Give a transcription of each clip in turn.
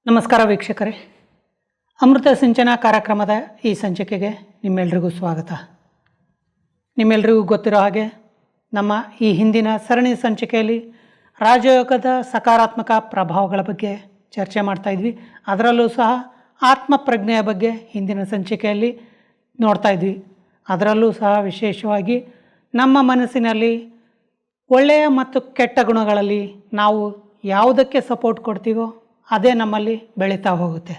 ನಮಸ್ಕಾರ ವೀಕ್ಷಕರೇ, ಅಮೃತ ಸಿಂಚನ ಕಾರ್ಯಕ್ರಮದ ಈ ಸಂಚಿಕೆಗೆ ನಿಮ್ಮೆಲ್ಲರಿಗೂ ಸ್ವಾಗತ. ನಿಮ್ಮೆಲ್ಲರಿಗೂ ಗೊತ್ತಿರೋ ಹಾಗೆ ನಮ್ಮ ಈ ಹಿಂದಿನ ಸರಣಿ ಸಂಚಿಕೆಯಲ್ಲಿ ರಾಜಯೋಗದ ಸಕಾರಾತ್ಮಕ ಪ್ರಭಾವಗಳ ಬಗ್ಗೆ ಚರ್ಚೆ ಮಾಡ್ತಾ ಇದ್ವಿ. ಅದರಲ್ಲೂ ಸಹ ಆತ್ಮಪ್ರಜ್ಞೆಯ ಬಗ್ಗೆ ಹಿಂದಿನ ಸಂಚಿಕೆಯಲ್ಲಿ ನೋಡ್ತಾ ಇದ್ವಿ. ಅದರಲ್ಲೂ ಸಹ ವಿಶೇಷವಾಗಿ ನಮ್ಮ ಮನಸ್ಸಿನಲ್ಲಿ ಒಳ್ಳೆಯ ಮತ್ತು ಕೆಟ್ಟ ಗುಣಗಳಲ್ಲಿ ನಾವು ಯಾವುದಕ್ಕೆ ಸಪೋರ್ಟ್ ಕೊಡ್ತೀವೋ ಅದೇ ನಮ್ಮಲ್ಲಿ ಬೆಳೀತಾ ಹೋಗುತ್ತೆ.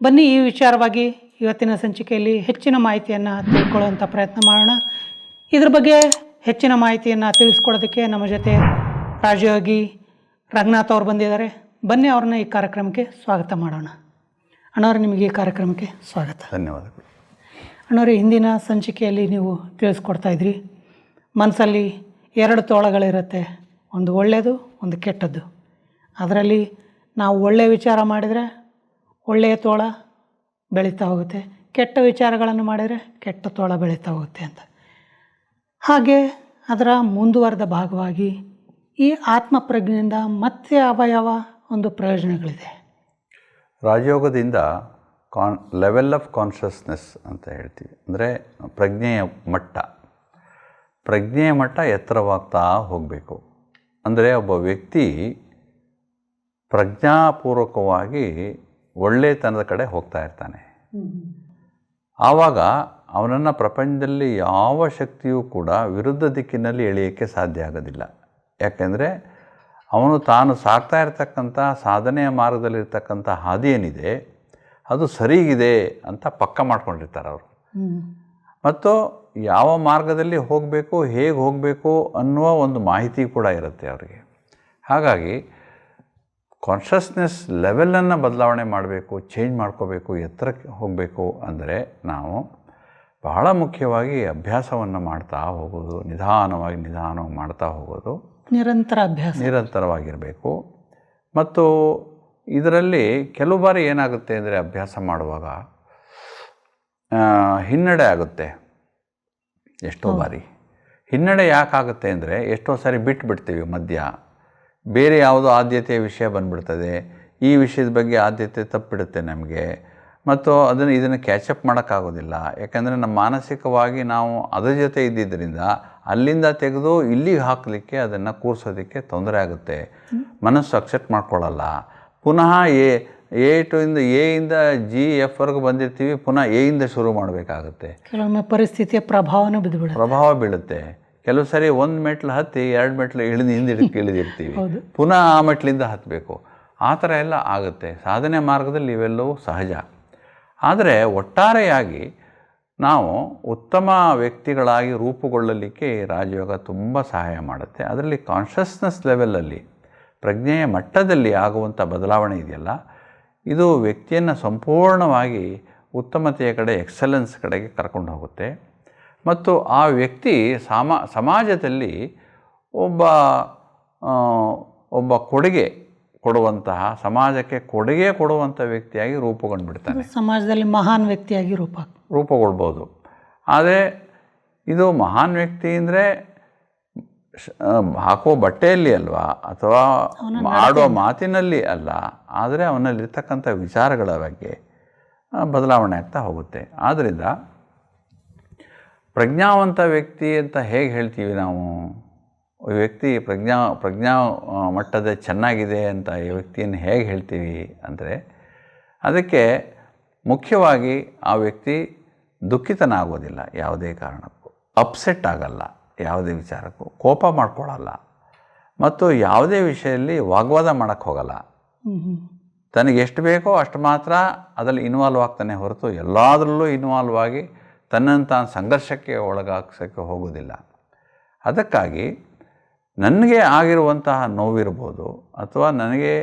ಬನ್ನಿ ಈ ವಿಚಾರವಾಗಿ ಇವತ್ತಿನ ಸಂಚಿಕೆಯಲ್ಲಿ ಹೆಚ್ಚಿನ ಮಾಹಿತಿಯನ್ನು ತಿಳ್ಕೊಳ್ಳುವಂಥ ಪ್ರಯತ್ನ ಮಾಡೋಣ. ಇದ್ರ ಬಗ್ಗೆ ಹೆಚ್ಚಿನ ಮಾಹಿತಿಯನ್ನು ತಿಳಿಸ್ಕೊಡೋದಕ್ಕೆ ನಮ್ಮ ಜೊತೆ ರಾಜಯೋಗಿ ರಂಗನಾಥ್ ಅವರು ಬಂದಿದ್ದಾರೆ. ಬನ್ನಿ ಅವ್ರನ್ನ ಈ ಕಾರ್ಯಕ್ರಮಕ್ಕೆ ಸ್ವಾಗತ ಮಾಡೋಣ. ಅಣ್ಣವ್ರೆ, ನಿಮಗೆ ಈ ಕಾರ್ಯಕ್ರಮಕ್ಕೆ ಸ್ವಾಗತ. ಧನ್ಯವಾದಗಳು. ಅಣ್ಣವ್ರೆ, ಹಿಂದಿನ ಸಂಚಿಕೆಯಲ್ಲಿ ನೀವು ತಿಳಿಸ್ಕೊಡ್ತಾಯಿದ್ರಿ, ಮನಸ್ಸಲ್ಲಿ ಎರಡು ತೋಳಗಳಿರುತ್ತೆ, ಒಂದು ಒಳ್ಳೆಯದು, ಒಂದು ಕೆಟ್ಟದ್ದು. ಅದರಲ್ಲಿ ನಾವು ಒಳ್ಳೆಯ ವಿಚಾರ ಮಾಡಿದರೆ ಒಳ್ಳೆಯ ತೋಳ ಬೆಳೀತಾ ಹೋಗುತ್ತೆ, ಕೆಟ್ಟ ವಿಚಾರಗಳನ್ನು ಮಾಡಿದರೆ ಕೆಟ್ಟ ತೋಳ ಬೆಳೀತಾ ಹೋಗುತ್ತೆ ಅಂತ. ಹಾಗೆ ಅದರ ಮುಂದುವರೆದ ಭಾಗವಾಗಿ ಈ ಆತ್ಮಪ್ರಜ್ಞೆಯಿಂದ ಮತ್ತೆ ಯಾವ ಒಂದು ಪ್ರಯೋಜನಗಳಿದೆ? ರಾಜಯೋಗದಿಂದ ಲೆವೆಲ್ ಆಫ್ ಕಾನ್ಷಿಯಸ್ನೆಸ್ ಅಂತ ಹೇಳ್ತೀವಿ. ಅಂದರೆ ಪ್ರಜ್ಞೆಯ ಮಟ್ಟ ಎತ್ತರವಾಗ್ತಾ ಹೋಗಬೇಕು. ಅಂದರೆ ಒಬ್ಬ ವ್ಯಕ್ತಿ ಪ್ರಜ್ಞಾಪೂರ್ವಕವಾಗಿ ಒಳ್ಳೆಯತನದ ಕಡೆ ಹೋಗ್ತಾ ಇರ್ತಾನೆ. ಆವಾಗ ಅವನನ್ನು ಪ್ರಪಂಚದಲ್ಲಿ ಯಾವ ಶಕ್ತಿಯೂ ಕೂಡ ವಿರುದ್ಧ ದಿಕ್ಕಿನಲ್ಲಿ ಎಳೆಯೋಕ್ಕೆ ಸಾಧ್ಯ ಆಗೋದಿಲ್ಲ. ಯಾಕೆಂದರೆ ಅವನು ತಾನು ಸಾಗ್ತಾ ಇರ್ತಕ್ಕಂಥ ಸಾಧನೆಯ ಮಾರ್ಗದಲ್ಲಿರ್ತಕ್ಕಂಥ ಹಾದಿ ಏನಿದೆ ಅದು ಸರಿಗಿದೆ ಅಂತ ಪಕ್ಕ ಮಾಡ್ಕೊಂಡಿರ್ತಾರೆ ಅವರು. ಮತ್ತು ಯಾವ ಮಾರ್ಗದಲ್ಲಿ ಹೋಗಬೇಕು, ಹೇಗೆ ಹೋಗಬೇಕು ಅನ್ನುವ ಒಂದು ಮಾಹಿತಿ ಕೂಡ ಇರುತ್ತೆ ಅವರಿಗೆ. ಹಾಗಾಗಿ ಕಾನ್ಷಿಯಸ್ನೆಸ್ ಲೆವೆಲನ್ನು ಬದಲಾವಣೆ ಮಾಡಬೇಕು, ಚೇಂಜ್ ಮಾಡ್ಕೋಬೇಕು, ಎತ್ತರಕ್ಕೆ ಹೋಗಬೇಕು ಅಂದರೆ ನಾವು ಬಹಳ ಮುಖ್ಯವಾಗಿ ಅಭ್ಯಾಸವನ್ನು ಮಾಡ್ತಾ ಹೋಗೋದು, ನಿಧಾನವಾಗಿ ಮಾಡ್ತಾ ಹೋಗೋದು, ನಿರಂತರವಾಗಿರಬೇಕು. ಮತ್ತು ಇದರಲ್ಲಿ ಕೆಲವು ಬಾರಿ ಏನಾಗುತ್ತೆ ಅಂದರೆ ಅಭ್ಯಾಸ ಮಾಡುವಾಗ ಹಿನ್ನಡೆ ಆಗುತ್ತೆ. ಎಷ್ಟೋ ಬಾರಿ ಹಿನ್ನಡೆ ಯಾಕಾಗುತ್ತೆ ಅಂದರೆ ಎಷ್ಟೋ ಸಾರಿ ಬಿಟ್ಬಿಡ್ತೀವಿ ಮಧ್ಯ, ಬೇರೆ ಯಾವುದೋ ಆದ್ಯತೆಯ ವಿಷಯ ಬಂದುಬಿಡ್ತದೆ, ಈ ವಿಷಯದ ಬಗ್ಗೆ ಆದ್ಯತೆ ತಪ್ಪಿಬಿಡುತ್ತೆ ನಮಗೆ. ಮತ್ತು ಇದನ್ನು ಕ್ಯಾಚಪ್ ಮಾಡೋಕ್ಕಾಗೋದಿಲ್ಲ. ಯಾಕಂದರೆ ನಮ್ಮ ಮಾನಸಿಕವಾಗಿ ನಾವು ಅದರ ಜೊತೆ ಇದ್ದಿದ್ದರಿಂದ ಅಲ್ಲಿಂದ ತೆಗೆದು ಇಲ್ಲಿಗೆ ಹಾಕಲಿಕ್ಕೆ, ಅದನ್ನು ಕೂರಿಸೋದಕ್ಕೆ ತೊಂದರೆ ಆಗುತ್ತೆ. ಮನಸ್ಸು ಅಕ್ಸೆಪ್ಟ್ ಮಾಡ್ಕೊಳ್ಳಲ್ಲ. ಪುನಃ ಎಯಿಂದ GFವರೆಗೂ ಬಂದಿರ್ತೀವಿ, ಪುನಃ ಎಯಿಂದ ಶುರು ಮಾಡಬೇಕಾಗುತ್ತೆ. ಕೆಲವೊಮ್ಮೆ ಪರಿಸ್ಥಿತಿಯ ಪ್ರಭಾವ ಬೀಳುತ್ತೆ. ಕೆಲವು ಸರಿ ಒಂದು ಮೆಟ್ಲು ಹತ್ತಿ 2 ಮೆಟ್ಲು ಇಳಿದಿರ್ತೀವಿ, ಪುನಃ ಆ ಮೆಟ್ಲಿಂದ ಹತ್ತಬೇಕು. ಆ ಥರ ಎಲ್ಲ ಆಗುತ್ತೆ. ಸಾಧನೆ ಮಾರ್ಗದಲ್ಲಿ ಇವೆಲ್ಲವೂ ಸಹಜ. ಆದರೆ ಒಟ್ಟಾರೆಯಾಗಿ ನಾವು ಉತ್ತಮ ವ್ಯಕ್ತಿಗಳಾಗಿ ರೂಪುಗೊಳ್ಳಲಿಕ್ಕೆ ರಾಜಯೋಗ ತುಂಬ ಸಹಾಯ ಮಾಡುತ್ತೆ. ಅದರಲ್ಲಿ ಕಾನ್ಷಿಯಸ್ನೆಸ್ ಲೆವೆಲಲ್ಲಿ, ಪ್ರಜ್ಞೆಯ ಮಟ್ಟದಲ್ಲಿ ಆಗುವಂಥ ಬದಲಾವಣೆ ಇದೆಯಲ್ಲ, ಇದು ವ್ಯಕ್ತಿಯನ್ನು ಸಂಪೂರ್ಣವಾಗಿ ಉತ್ತಮತೆಯ ಕಡೆ, ಎಕ್ಸಲೆನ್ಸ್ ಕಡೆಗೆ ಕರ್ಕೊಂಡು ಹೋಗುತ್ತೆ. ಮತ್ತು ಆ ವ್ಯಕ್ತಿ ಸಮಾಜದಲ್ಲಿ ಒಬ್ಬ ಕೊಡುಗೆ ಕೊಡುವಂತಹ, ಸಮಾಜಕ್ಕೆ ಕೊಡುಗೆ ಕೊಡುವಂಥ ವ್ಯಕ್ತಿಯಾಗಿ ರೂಪುಗೊಂಡ್ಬಿಡ್ತಾನೆ. ಸಮಾಜದಲ್ಲಿ ಮಹಾನ್ ವ್ಯಕ್ತಿಯಾಗಿ ರೂಪುಗೊಳ್ಬೋದು. ಆದರೆ ಇದು ಮಹಾನ್ ವ್ಯಕ್ತಿ ಅಂದರೆ ಹಾಕೋ ಬಟ್ಟೆಯಲ್ಲಿ ಅಲ್ವಾ, ಅಥವಾ ಆಡುವ ಮಾತಿನಲ್ಲಿ ಅಲ್ಲ, ಆದರೆ ಅವನಲ್ಲಿರ್ತಕ್ಕಂಥ ವಿಚಾರಗಳ ಬಗ್ಗೆ ಬದಲಾವಣೆ ಆಗ್ತಾ ಹೋಗುತ್ತೆ. ಆದ್ದರಿಂದ ಪ್ರಜ್ಞಾವಂತ ವ್ಯಕ್ತಿ ಅಂತ ಹೇಗೆ ಹೇಳ್ತೀವಿ ನಾವು? ಈ ವ್ಯಕ್ತಿ ಪ್ರಜ್ಞಾ ಮಟ್ಟದ ಚೆನ್ನಾಗಿದೆ ಅಂತ ಈ ವ್ಯಕ್ತಿಯನ್ನು ಹೇಗೆ ಹೇಳ್ತೀವಿ ಅಂದರೆ, ಅದಕ್ಕೆ ಮುಖ್ಯವಾಗಿ ಆ ವ್ಯಕ್ತಿ ದುಃಖಿತನಾಗೋದಿಲ್ಲ, ಯಾವುದೇ ಕಾರಣಕ್ಕೂ ಅಪ್ಸೆಟ್ ಆಗಲ್ಲ, ಯಾವುದೇ ವಿಚಾರಕ್ಕೂ ಕೋಪ ಮಾಡ್ಕೊಳ್ಳಲ್ಲ, ಮತ್ತು ಯಾವುದೇ ವಿಷಯದಲ್ಲಿ ವಾಗ್ವಾದ ಮಾಡೋಕ್ಕೆ ಹೋಗಲ್ಲ. ತನಗೆ ಎಷ್ಟು ಬೇಕೋ ಅಷ್ಟು ಮಾತ್ರ ಅದರಲ್ಲಿ ಇನ್ವಾಲ್ವ್ ಆಗ್ತಾನೆ ಹೊರತು ಎಲ್ಲದರಲ್ಲೂ ಇನ್ವಾಲ್ವ್ ಆಗಿ ತನ್ನನ್ನು ತಾನು ಸಂಘರ್ಷಕ್ಕೆ ಒಳಗಾಗ್ಸೋಕ್ಕೆ ಹೋಗೋದಿಲ್ಲ. ಅದಕ್ಕಾಗಿ ನನಗೆ ಆಗಿರುವಂತಹ ನೋವಿರ್ಬೋದು, ಅಥವಾ ನನಗೆ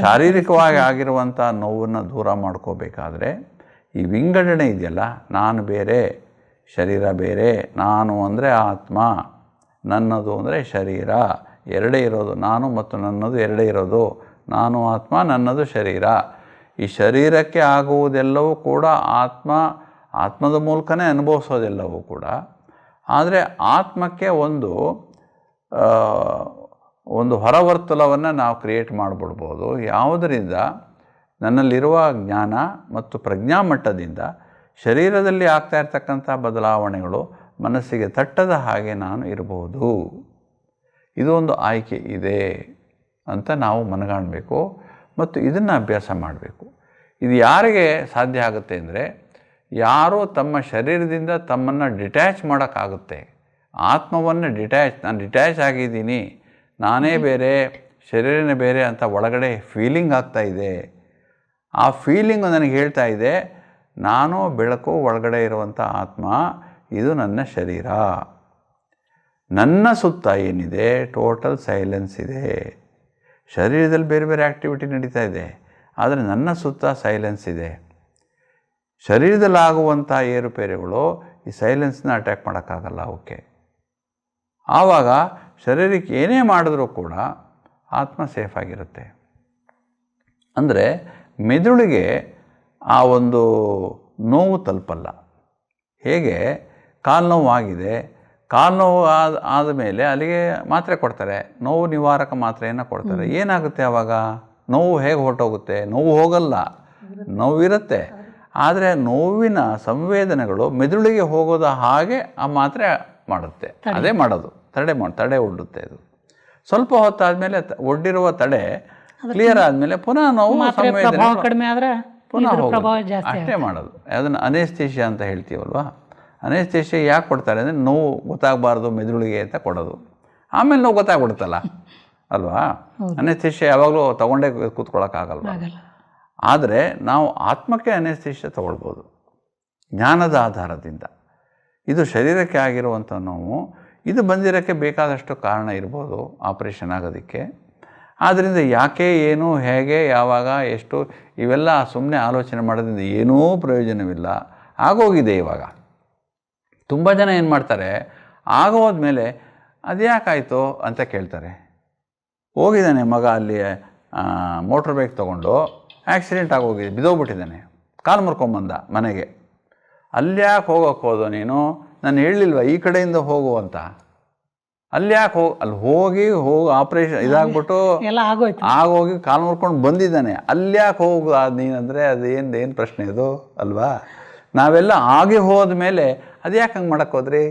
ಶಾರೀರಿಕವಾಗಿ ಆಗಿರುವಂಥ ನೋವನ್ನು ದೂರ ಮಾಡ್ಕೋಬೇಕಾದ್ರೆ ಈ ವಿಂಗಡಣೆ ಇದೆಯಲ್ಲ, ನಾನು ಬೇರೆ ಶರೀರ ಬೇರೆ, ನಾನು ಅಂದರೆ ಆತ್ಮ, ನನ್ನದು ಅಂದರೆ ಶರೀರ, ಎರಡೇ ಇರೋದು, ನಾನು ಮತ್ತು ನನ್ನದು ಎರಡೇ ಇರೋದು, ನಾನು ಆತ್ಮ, ನನ್ನದು ಶರೀರ. ಈ ಶರೀರಕ್ಕೆ ಆಗುವುದೆಲ್ಲವೂ ಕೂಡ ಆತ್ಮದ ಮೂಲಕನೇ ಅನುಭವಿಸೋದೆಲ್ಲವೂ ಕೂಡ. ಆದರೆ ಆತ್ಮಕ್ಕೆ ಒಂದು ಹೊರವರ್ತುಲವನ್ನು ನಾವು ಕ್ರಿಯೇಟ್ ಮಾಡಿಬಿಡ್ಬೋದು. ಯಾವುದರಿಂದ ನನ್ನಲ್ಲಿರುವ ಜ್ಞಾನ ಮತ್ತು ಪ್ರಜ್ಞಾ ಮಟ್ಟದಿಂದ ಶರೀರದಲ್ಲಿ ಆಗ್ತಾ ಇರ್ತಕ್ಕಂಥ ಬದಲಾವಣೆಗಳು ಮನಸ್ಸಿಗೆ ತಟ್ಟದ ಹಾಗೆ ನಾನು ಇರಬಹುದು. ಇದು ಒಂದು ಆಯ್ಕೆ ಇದೆ ಅಂತ ನಾವು ಮನಗಾಣಬೇಕು ಮತ್ತು ಇದನ್ನು ಅಭ್ಯಾಸ ಮಾಡಬೇಕು. ಇದು ಯಾರಿಗೆ ಸಾಧ್ಯ ಆಗುತ್ತೆ ಅಂದರೆ, ಯಾರು ತಮ್ಮ ಶರೀರದಿಂದ ತಮ್ಮನ್ನು ಡಿಟ್ಯಾಚ್ ಮಾಡೋಕ್ಕಾಗುತ್ತೆ, ಆತ್ಮವನ್ನು ನಾನು ಡಿಟ್ಯಾಚ್ ಆಗಿದ್ದೀನಿ, ನಾನೇ ಬೇರೆ ಶರೀರನೇ ಬೇರೆ ಅಂತ ಒಳಗಡೆ ಫೀಲಿಂಗ್ ಆಗ್ತಾ ಇದೆ. ಆ ಫೀಲಿಂಗು ನನಗೆ ಹೇಳ್ತಾ ಇದೆ, ನಾನು ಬೆಳಕು, ಒಳಗಡೆ ಇರುವಂಥ ಆತ್ಮ, ಇದು ನನ್ನ ಶರೀರ. ನನ್ನ ಸುತ್ತ ಏನಿದೆ ಟೋಟಲ್ ಸೈಲೆನ್ಸ್ ಇದೆ. ಶರೀರದಲ್ಲಿ ಬೇರೆ ಬೇರೆ ಆ್ಯಕ್ಟಿವಿಟಿ ನಡೀತಾ ಇದೆ, ಆದರೆ ನನ್ನ ಸುತ್ತ ಸೈಲೆನ್ಸ್ ಇದೆ. ಶರೀರದಲ್ಲಾಗುವಂಥ ಏರುಪೇರುಗಳು ಈ ಸೈಲೆನ್ಸ್ನ ಅಟ್ಯಾಕ್ ಮಾಡೋಕ್ಕಾಗಲ್ಲ. ಓಕೆ, ಆವಾಗ ಶರೀರಕ್ಕೆ ಏನೇ ಮಾಡಿದ್ರೂ ಕೂಡ ಆತ್ಮ ಸೇಫಾಗಿರುತ್ತೆ. ಅಂದರೆ ಮೆದುಳಿಗೆ ಆ ಒಂದು ನೋವು ತಲುಪಲ್ಲ. ಹೇಗೆ ಕಾಲು ನೋವು ಆಗಿದೆ, ಕಾಲು ನೋವು ಆದಮೇಲೆ ಅಲ್ಲಿಗೆ ಮಾತ್ರೆ ಕೊಡ್ತಾರೆ, ನೋವು ನಿವಾರಕ ಮಾತ್ರೆಯನ್ನು ಕೊಡ್ತಾರೆ. ಏನಾಗುತ್ತೆ ಆವಾಗ? ನೋವು ಹೇಗೆ ಹೊರಟೋಗುತ್ತೆ? ನೋವು ಹೋಗಲ್ಲ, ನೋವಿರುತ್ತೆ. ಆದರೆ ನೋವಿನ ಸಂವೇದನೆಗಳು ಮೆದುಳಿಗೆ ಹೋಗೋದ ಹಾಗೆ ಆ ಮಾತ್ರೆ ಮಾಡುತ್ತೆ. ಅದೇ ಮಾಡೋದು, ತಡೆ ಒಡ್ಡುತ್ತೆ. ಅದು ಸ್ವಲ್ಪ ಹೊತ್ತಾದಮೇಲೆ ಒಡ್ಡಿರುವ ತಡೆ ಕ್ಲಿಯರ್ ಆದಮೇಲೆ ಪುನಃ ನೋವು ಸಂವೇದನೆ ಕಡಿಮೆ ಆದರೆ ಪುನಃ ಹೋಗುತ್ತೆ. ಅಷ್ಟೇ ಮಾಡೋದು. ಅದನ್ನು ಅನೇಸ್ಥೇಷಿಯಾ ಅಂತ ಹೇಳ್ತೀವಲ್ವ. ಅನೇಸ್ಥೇಷಿಯಾ ಯಾಕೆ ಕೊಡ್ತಾರೆ ಅಂದರೆ ನೋವು ಗೊತ್ತಾಗಬಾರ್ದು ಮೆದುಳಿಗೆ ಅಂತ ಕೊಡೋದು. ಆಮೇಲೆ ನೋವು ಗೊತ್ತಾಗ್ಬಿಡುತ್ತಲ್ಲ ಅಲ್ವಾ. ಅನೇಸ್ಥೇಷಿಯಾ ಯಾವಾಗಲೂ ತೊಗೊಂಡೇ ಕೂತ್ಕೊಳ್ಳೋಕ್ಕಾಗಲ್ವ. ಆದರೆ ನಾವು ಆತ್ಮಕ್ಕೆ ಅನೇಸ್ಥೇಷಿಯಾ ತೊಗೊಳ್ಬೋದು ಜ್ಞಾನದ ಆಧಾರದಿಂದ. ಇದು ಶರೀರಕ್ಕೆ ಆಗಿರುವಂಥ ನೋವು. ಇದು ಬಂದಿರೋಕ್ಕೆ ಬೇಕಾದಷ್ಟು ಕಾರಣ ಇರ್ಬೋದು ಆಪರೇಷನ್ ಆಗೋದಕ್ಕೆ. ಆದ್ದರಿಂದ ಯಾಕೆ, ಏನು, ಹೇಗೆ, ಯಾವಾಗ, ಎಷ್ಟು, ಇವೆಲ್ಲ ಸುಮ್ಮನೆ ಆಲೋಚನೆ ಮಾಡೋದ್ರಿಂದ ಏನೂ ಪ್ರಯೋಜನವಿಲ್ಲ. ಆಗೋಗಿದೆ. ಇವಾಗ ತುಂಬ ಜನ ಏನು ಮಾಡ್ತಾರೆ, ಆಗೋದ್ಮೇಲೆ ಅದ್ಯಾಕಾಯಿತು ಅಂತ ಕೇಳ್ತಾರೆ. ಹೋಗಿದ್ದಾನೆ ಮಗ ಅಲ್ಲಿ ಮೋಟ್ರ್ ಬೈಕ್ ತೊಗೊಂಡು, ಆ್ಯಕ್ಸಿಡೆಂಟ್ ಆಗೋಗಿದೆ, ಬಿದ್ದೋಗ್ಬಿಟ್ಟಿದ್ದಾನೆ, ಕಾಲು ಮುರ್ಕೊಂಬಂದ ಮನೆಗೆ. ಅಲ್ಯಾಕೆ ಹೋಗೋಕ್ಕೋದು ನೀನು? ನಾನು ಹೇಳಲಿಲ್ವ ಈ ಕಡೆಯಿಂದ ಹೋಗು ಅಂತ? ಅಲ್ಯಾಕೆ ಅಲ್ಲಿ ಹೋಗಿ ಆಪ್ರೇಷನ್ ಇದಾಗ್ಬಿಟ್ಟು ಆಗೋಗಿ ಕಾಲು ಮುರ್ಕೊಂಡು ಬಂದಿದ್ದಾನೆ, ಅಲ್ಯಾಕೆ ಹೋಗು ನೀನಂದರೆ ಏನು ಪ್ರಶ್ನೆ ಇದು ಅಲ್ವಾ? ನಾವೆಲ್ಲ ಆಗಿ ಹೋದ ಮೇಲೆ ಅದ್ಯಾಕೆ ಹಂಗೆ ಮಾಡೋಕ್ಕೋದ್ರಿ,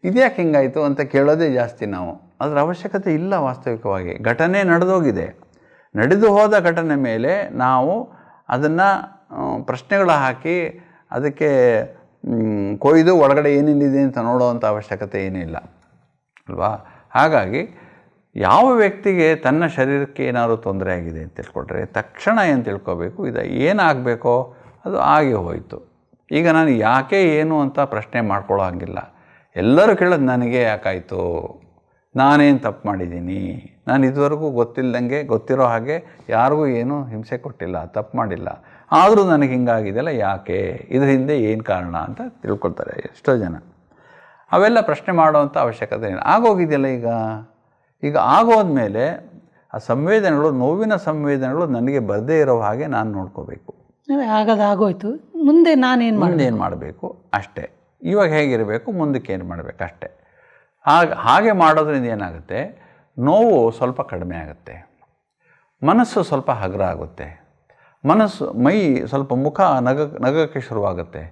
ಇದ್ಯಾಕೆ ಹಿಂಗಾಯಿತು ಅಂತ ಕೇಳೋದೇ ಜಾಸ್ತಿ ನಾವು. ಅದರ ಅವಶ್ಯಕತೆ ಇಲ್ಲ. ವಾಸ್ತವಿಕವಾಗಿ ಘಟನೆ ನಡೆದೋಗಿದೆ. ನಡೆದು ಹೋದ ಘಟನೆ ಮೇಲೆ ನಾವು ಅದನ್ನು ಪ್ರಶ್ನೆಗಳು ಹಾಕಿ ಅದಕ್ಕೆ ಕೊಯ್ದು ಒಳಗಡೆ ಏನೇನಿದೆ ಅಂತ ನೋಡೋವಂಥ ಅವಶ್ಯಕತೆ ಏನಿಲ್ಲ ಅಲ್ವಾ. ಹಾಗಾಗಿ ಯಾವ ವ್ಯಕ್ತಿಗೆ ತನ್ನ ಶರೀರಕ್ಕೆ ಏನಾದರೂ ತೊಂದರೆ ಆಗಿದೆ ಅಂತ ತಿಳ್ಕೊಂಡ್ರೆ ತಕ್ಷಣ ಏನು ತಿಳ್ಕೊಬೇಕು, ಇದು ಏನಾಗಬೇಕೋ ಅದು ಆಗಿ ಹೋಯಿತು. ಈಗ ನಾನು ಯಾಕೆ ಏನು ಅಂತ ಪ್ರಶ್ನೆ ಮಾಡ್ಕೊಳ್ಳೋ ಹಂಗಿಲ್ಲ. ಎಲ್ಲರೂ ಕೇಳೋದು ನನಗೆ ಯಾಕಾಯಿತು, ನಾನೇನು ತಪ್ಪು ಮಾಡಿದ್ದೀನಿ, ನಾನು ಇದುವರೆಗೂ ಗೊತ್ತಿರೋ ಹಾಗೆ ಯಾರಿಗೂ ಏನೂ ಹಿಂಸೆ ಕೊಟ್ಟಿಲ್ಲ, ತಪ್ಪು ಮಾಡಿಲ್ಲ, ಆದರೂ ನನಗೆ ಹಿಂಗಾಗಿದೆಯಲ್ಲ ಯಾಕೆ, ಇದ್ರ ಹಿಂದೆ ಏನು ಕಾರಣ ಅಂತ ತಿಳ್ಕೊಳ್ತಾರೆ ಎಷ್ಟೋ ಜನ. ಅವೆಲ್ಲ ಪ್ರಶ್ನೆ ಮಾಡೋವಂಥ ಅವಶ್ಯಕತೆ ಇಲ್ಲ. ಆಗೋಗಿದೆಯಲ್ಲ ಈಗ ಆಗೋದ್ಮೇಲೆ ಆ ಸಂವೇದನೆಗಳು, ನೋವಿನ ಸಂವೇದನೆಗಳು ನನಗೆ ಬರದೇ ಇರೋ ಹಾಗೆ ನಾನು ನೋಡ್ಕೋಬೇಕು. ಆಗೋಯ್ತು, ಮುಂದೆ ನಾನೇನು ಮಾಡಬೇಕು ಅಷ್ಟೇ. ಇವಾಗ ಹೇಗಿರಬೇಕು, ಮುಂದಕ್ಕೆ ಏನು ಮಾಡಬೇಕು ಅಷ್ಟೇ. ಹಾಗೆ ಮಾಡೋದ್ರಿಂದ ಏನಾಗುತ್ತೆ, ನೋವು ಸ್ವಲ್ಪ ಕಡಿಮೆ ಆಗುತ್ತೆ, ಮನಸ್ಸು ಸ್ವಲ್ಪ ಹಗುರ ಆಗುತ್ತೆ, ಮೈ ಸ್ವಲ್ಪ ಮುಖ ನಗಕ್ಕೆ ಶುರುವಾಗುತ್ತೆ.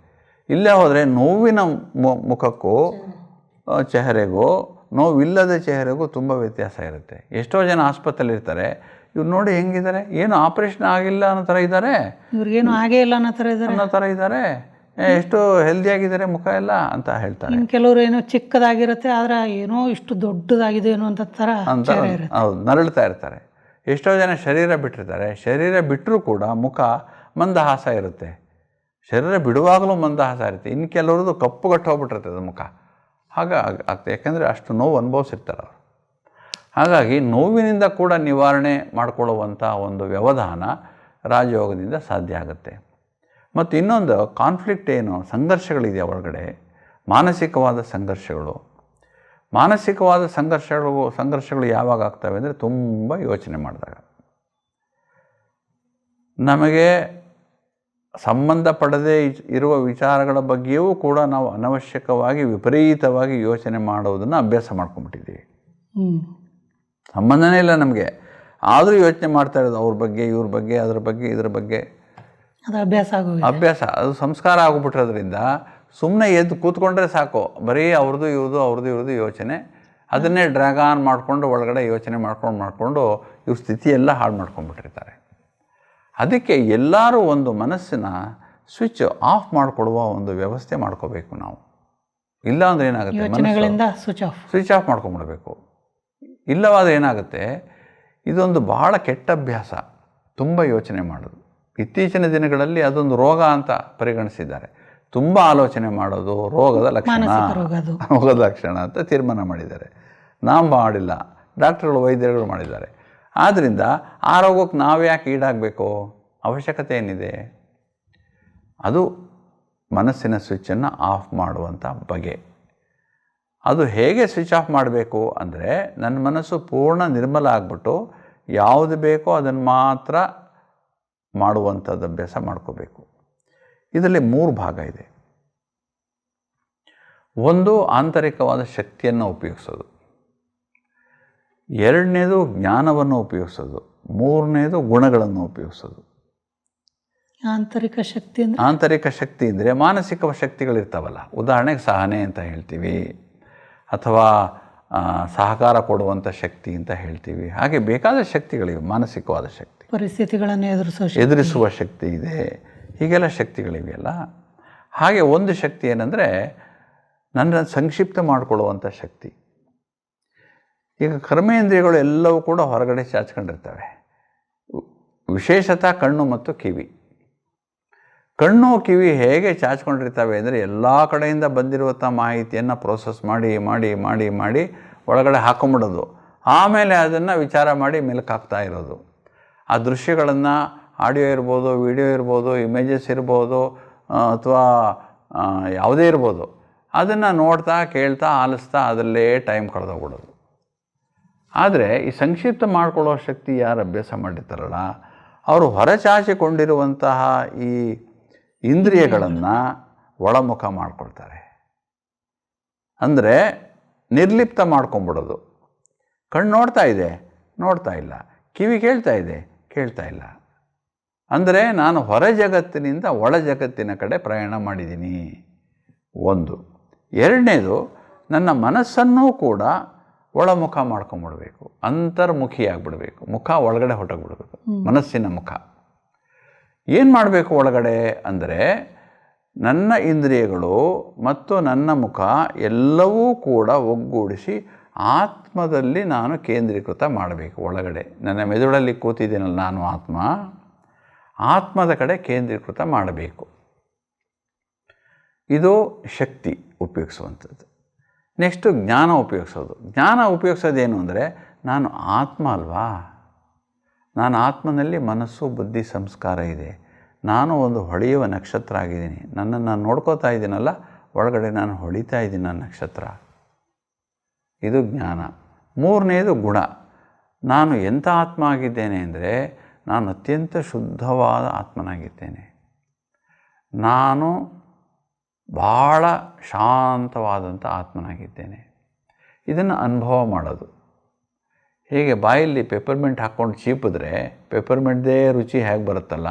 ಇಲ್ಲೇ ಹೋದರೆ ನೋವಿನ ಮುಖಕ್ಕೂ ಚೆಹರೆಗೂ ನೋವಿಲ್ಲದ ಚೆಹರೆಗೂ ತುಂಬ ವ್ಯತ್ಯಾಸ ಇರುತ್ತೆ. ಎಷ್ಟೋ ಜನ ಆಸ್ಪತ್ರೆಯಲ್ಲಿರ್ತಾರೆ, ಇವ್ರು ನೋಡಿ ಹೆಂಗಿದ್ದಾರೆ, ಏನು ಆಪ್ರೇಷನ್ ಆಗಿಲ್ಲ ಅನ್ನೋ ಥರ ಇದ್ದಾರೆ, ಇವ್ರಿಗೇನು ಆಗೇ ಇಲ್ಲ ಅನ್ನೋ ಥರ ಇದ್ದಾರೆ, ಎಷ್ಟು ಹೆಲ್ದಿಯಾಗಿದ್ದಾರೆ ಮುಖ ಎಲ್ಲ ಅಂತ ಹೇಳ್ತಾರೆ. ಕೆಲವರು ಏನೋ ಚಿಕ್ಕದಾಗಿರುತ್ತೆ, ಆದರೆ ಏನೋ ಇಷ್ಟು ದೊಡ್ಡದಾಗಿದೆ ಏನೋ ಅಂತ ಹೌದು, ನರಳ್ತಾ ಇರ್ತಾರೆ. ಎಷ್ಟೋ ಜನ ಶರೀರ ಬಿಟ್ಟಿರ್ತಾರೆ, ಶರೀರ ಬಿಟ್ಟರೂ ಕೂಡ ಮುಖ ಮಂದಹಾಸ ಇರುತ್ತೆ, ಶರೀರ ಬಿಡುವಾಗಲೂ ಮಂದಹಾಸ ಇರುತ್ತೆ. ಇನ್ನು ಕೆಲವ್ರದ್ದು ಕಪ್ಪುಗಟ್ಟು ಹೋಗ್ಬಿಟ್ಟಿರ್ತದೆ ಮುಖ. ಆಗ್ತದೆ, ಯಾಕೆಂದರೆ ಅಷ್ಟು ನೋವು ಅನುಭವಿಸಿರ್ತಾರೆ ಅವರು. ಹಾಗಾಗಿ ನೋವಿನಿಂದ ಕೂಡ ನಿವಾರಣೆ ಮಾಡಿಕೊಳ್ಳುವಂಥ ಒಂದು ವ್ಯವಧಾನ ರಾಜಯೋಗದಿಂದ ಸಾಧ್ಯ ಆಗುತ್ತೆ. ಮತ್ತು ಇನ್ನೊಂದು ಕಾನ್ಫ್ಲಿಕ್ಟ್ ಏನು, ಸಂಘರ್ಷಗಳಿದೆಯಾ ಒಳಗಡೆ, ಮಾನಸಿಕವಾದ ಸಂಘರ್ಷಗಳು ಯಾವಾಗ ಆಗ್ತವೆ ಅಂದರೆ ತುಂಬ ಯೋಚನೆ ಮಾಡಿದಾಗ. ನಮಗೆ ಸಂಬಂಧಪಡದೇ ಇರುವ ವಿಚಾರಗಳ ಬಗ್ಗೆಯೂ ಕೂಡ ನಾವು ಅನವಶ್ಯಕವಾಗಿ ವಿಪರೀತವಾಗಿ ಯೋಚನೆ ಮಾಡೋದನ್ನು ಅಭ್ಯಾಸ ಮಾಡ್ಕೊಂಡ್ಬಿಟ್ಟಿದ್ದೀವಿ. ಸಂಬಂಧನೇ ಇಲ್ಲ ನಮಗೆ. ಆದರೂ ಯೋಚನೆ ಮಾಡ್ತಾ ಇರೋದು ಅವ್ರ ಬಗ್ಗೆ, ಇವ್ರ ಬಗ್ಗೆ, ಅದ್ರ ಬಗ್ಗೆ, ಇದ್ರ ಬಗ್ಗೆ. ಅದು ಅಭ್ಯಾಸ ಆಗೋಗಿದೆ. ಅಭ್ಯಾಸ, ಅದು ಸಂಸ್ಕಾರ ಆಗಿಬಿಟ್ಟಿರೋದ್ರಿಂದ ಸುಮ್ಮನೆ ಎದ್ದು ಕೂತ್ಕೊಂಡ್ರೆ ಸಾಕು, ಬರೀ ಅವ್ರದ್ದು ಇವ್ರದ್ದು ಯೋಚನೆ, ಅದನ್ನೇ ಡ್ರ್ಯಾಗ್ ಆನ್ ಮಾಡಿಕೊಂಡು ಒಳಗಡೆ ಯೋಚನೆ ಮಾಡಿಕೊಂಡು ಇವ್ರ ಸ್ಥಿತಿಯೆಲ್ಲ ಹಾಳು ಮಾಡ್ಕೊಂಡ್ಬಿಟ್ಟಿರ್ತಾರೆ. ಅದಕ್ಕೆ ಎಲ್ಲರೂ ಒಂದು ಮನಸ್ಸಿನ ಸ್ವಿಚ್ ಆಫ್ ಮಾಡಿಕೊಡುವ ಒಂದು ವ್ಯವಸ್ಥೆ ಮಾಡ್ಕೋಬೇಕು ನಾವು. ಇಲ್ಲ ಅಂದರೆ ಏನಾಗುತ್ತೆ, ಯೋಚನೆಗಳಿಂದ ಸ್ವಿಚ್ ಆಫ್ ಮಾಡ್ಕೊಂಡ್ಬಿಡ್ಬೇಕು. ಇಲ್ಲವಾದರೆ ಏನಾಗುತ್ತೆ, ಇದೊಂದು ಬಹಳ ಕೆಟ್ಟ ಅಭ್ಯಾಸ, ತುಂಬ ಯೋಚನೆ ಮಾಡೋದು. ಇತ್ತೀಚಿನ ದಿನಗಳಲ್ಲಿ ಅದೊಂದು ರೋಗ ಅಂತ ಪರಿಗಣಿಸಿದ್ದಾರೆ. ತುಂಬ ಆಲೋಚನೆ ಮಾಡೋದು ರೋಗದ ಲಕ್ಷಣ ಅಂತ ತೀರ್ಮಾನ ಮಾಡಿದ್ದಾರೆ. ನಾವು ಮಾಡಿಲ್ಲ, ಡಾಕ್ಟರ್ಗಳು, ವೈದ್ಯರುಗಳು ಮಾಡಿದ್ದಾರೆ. ಆದ್ದರಿಂದ ಆ ರೋಗಕ್ಕೆ ನಾವು ಯಾಕೆ ಈಡಾಗಬೇಕು? ಅವಶ್ಯಕತೆ ಏನಿದೆ? ಅದು ಮನಸ್ಸಿನ ಸ್ವಿಚ್ಚನ್ನು ಆಫ್ ಮಾಡುವಂಥ ಬಗೆ. ಅದು ಹೇಗೆ ಸ್ವಿಚ್ ಆಫ್ ಮಾಡಬೇಕು ಅಂದರೆ, ನನ್ನ ಮನಸ್ಸು ಪೂರ್ಣ ನಿರ್ಮಲ ಆಗಿಬಿಟ್ಟು ಯಾವುದು ಬೇಕೋ ಅದನ್ನು ಮಾತ್ರ ಮಾಡುವಂಥದ್ದು ಅಭ್ಯಾಸ ಮಾಡ್ಕೋಬೇಕು. ಇದರಲ್ಲಿ 3 ಭಾಗ ಇದೆ. ಒಂದು ಆಂತರಿಕವಾದ ಶಕ್ತಿಯನ್ನು ಉಪಯೋಗಿಸೋದು, 2ನೇದು ಜ್ಞಾನವನ್ನು ಉಪಯೋಗಿಸೋದು, 3ನೇದು ಗುಣಗಳನ್ನು ಉಪಯೋಗಿಸೋದು. ಆಂತರಿಕ ಶಕ್ತಿ ಅಂದರೆ ಮಾನಸಿಕ ಶಕ್ತಿಗಳಿರ್ತಾವಲ್ಲ, ಉದಾಹರಣೆಗೆ ಸಹನೆ ಅಂತ ಹೇಳ್ತೀವಿ, ಅಥವಾ ಸಹಕಾರ ಕೊಡುವಂಥ ಶಕ್ತಿ ಅಂತ ಹೇಳ್ತೀವಿ. ಹಾಗೆ ಬೇಕಾದ ಶಕ್ತಿಗಳಿವೆ. ಮಾನಸಿಕವಾದ ಶಕ್ತಿ, ಪರಿಸ್ಥಿತಿಗಳನ್ನು ಎದುರಿಸುವ ಶಕ್ತಿ ಇದೆ, ಹೀಗೆಲ್ಲ ಶಕ್ತಿಗಳಿವೆಯಲ್ಲ. ಹಾಗೆ ಒಂದು ಶಕ್ತಿ ಏನಂದರೆ ನನ್ನ ಸಂಕ್ಷಿಪ್ತ ಮಾಡಿಕೊಳ್ಳುವಂಥ ಶಕ್ತಿ. ಈಗ ಕರ್ಮೇಂದ್ರಿಯಗಳು ಎಲ್ಲವೂ ಕೂಡ ಹೊರಗಡೆ ಚಾಚ್ಕೊಂಡಿರ್ತವೆ, ವಿಶೇಷತಃ ಕಣ್ಣು ಮತ್ತು ಕಿವಿ. ಕಣ್ಣು ಕಿವಿ ಹೇಗೆ ಚಾಚ್ಕೊಂಡಿರ್ತವೆ ಅಂದರೆ, ಎಲ್ಲ ಕಡೆಯಿಂದ ಬಂದಿರುವಂಥ ಮಾಹಿತಿಯನ್ನು ಪ್ರೋಸೆಸ್ ಮಾಡಿ ಒಳಗಡೆ ಹಾಕೊಂಬಿಡೋದು, ಆಮೇಲೆ ಅದನ್ನು ವಿಚಾರ ಮಾಡಿ ಮೆಲುಕು ಹಾಕ್ತಾ ಇರೋದು. ಆ ದೃಶ್ಯಗಳನ್ನು, ಆಡಿಯೋ ಇರ್ಬೋದು, ವಿಡಿಯೋ ಇರ್ಬೋದು, ಇಮೇಜಸ್ ಇರ್ಬೋದು, ಅಥವಾ ಯಾವುದೇ ಇರ್ಬೋದು, ಅದನ್ನು ನೋಡ್ತಾ, ಕೇಳ್ತಾ, ಆಲಿಸ್ತಾ ಅದರಲ್ಲೇ ಟೈಮ್ ಕಳೆದೋಗ್ಬಿಡೋದು. ಆದರೆ ಈ ಸಂಕ್ಷಿಪ್ತ ಮಾಡಿಕೊಳ್ಳೋ ಶಕ್ತಿ ಯಾರು ಅಭ್ಯಾಸ ಮಾಡಿರ್ತಾರಲ್ಲ, ಅವರು ಹೊರಚಾಚಿಕೊಂಡಿರುವಂತಹ ಈ ಇಂದ್ರಿಯಗಳನ್ನು ಒಳಮುಖ ಮಾಡ್ಕೊಳ್ತಾರೆ. ಅಂದರೆ ನಿರ್ಲಿಪ್ತ ಮಾಡ್ಕೊಂಬಿಡೋದು. ಕಣ್ಣು ನೋಡ್ತಾ ಇದೆ, ನೋಡ್ತಾ ಇಲ್ಲ, ಕಿವಿ ಕೇಳ್ತಾ ಇದೆ, ಕೇಳ್ತಾ ಇಲ್ಲ. ಅಂದರೆ ನಾನು ಹೊರ ಜಗತ್ತಿನಿಂದ ಒಳ ಜಗತ್ತಿನ ಕಡೆ ಪ್ರಯಾಣ ಮಾಡಿದ್ದೀನಿ. ಒಂದು. 2ನೇದು, ನನ್ನ ಮನಸ್ಸನ್ನೂ ಕೂಡ ಒಳಮುಖ ಮಾಡ್ಕೊಂಬಿಡ್ಬೇಕು, ಅಂತರ್ಮುಖಿಯಾಗಿಬಿಡ್ಬೇಕು. ಮುಖ ಒಳಗಡೆ ಹೊರಟೋಗ್ಬಿಡ್ಬೇಕು, ಮನಸ್ಸಿನ ಮುಖ. ಏನು ಮಾಡಬೇಕು ಒಳಗಡೆ ಅಂದರೆ, ನನ್ನ ಇಂದ್ರಿಯಗಳು ಮತ್ತು ನನ್ನ ಮುಖ ಎಲ್ಲವೂ ಕೂಡ ಒಗ್ಗೂಡಿಸಿ ಆತ್ಮದಲ್ಲಿ ನಾನು ಕೇಂದ್ರೀಕೃತ ಮಾಡಬೇಕು. ಒಳಗಡೆ ನನ್ನ ಮೆದುಳಲ್ಲಿ ಕೂತಿದ್ದೀನಲ್ಲ ನಾನು, ಆತ್ಮದ ಕಡೆ ಕೇಂದ್ರೀಕೃತ ಮಾಡಬೇಕು. ಇದು ಶಕ್ತಿ ಉಪಯೋಗಿಸುವಂಥದ್ದು. ನೆಕ್ಸ್ಟು ಜ್ಞಾನ ಉಪಯೋಗಿಸೋದು. ಜ್ಞಾನ ಉಪಯೋಗಿಸೋದೇನು ಅಂದರೆ, ನಾನು ಆತ್ಮ ಅಲ್ವಾ, ನಾನು ಆತ್ಮನಲ್ಲಿ ಮನಸ್ಸು, ಬುದ್ಧಿ, ಸಂಸ್ಕಾರ ಇದೆ. ನಾನು ಒಂದು ಹೊಳೆಯುವ ನಕ್ಷತ್ರ ಆಗಿದ್ದೀನಿ. ನನ್ನನ್ನು ನಾನು ನೋಡ್ಕೋತಾ ಇದ್ದೀನಲ್ಲ, ಒಳಗಡೆ ನಾನು ಹೊಳಿತಾ ಇದ್ದೀನಿ, ನನ್ನ ನಕ್ಷತ್ರ. ಇದು ಜ್ಞಾನ. 3ನೇದು ಗುಣ. ನಾನು ಎಂಥ ಆತ್ಮ ಆಗಿದ್ದೇನೆ ಅಂದರೆ, ನಾನು ಅತ್ಯಂತ ಶುದ್ಧವಾದ ಆತ್ಮನಾಗಿದ್ದೇನೆ. ನಾನು ಭಾಳ ಶಾಂತವಾದಂಥ ಆತ್ಮನಾಗಿದ್ದೇನೆ. ಇದನ್ನು ಅನುಭವ ಮಾಡೋದು. ಹೇಗೆ ಬಾಯಲ್ಲಿ ಪೆಪ್ಪರ್ಮೆಂಟ್ ಹಾಕ್ಕೊಂಡು ಚೀಪಿದ್ರೆ ಪೆಪ್ಪರ್ಮೆಂಟ್ದೇ ರುಚಿ ಹೇಗೆ ಬರುತ್ತಲ್ಲ,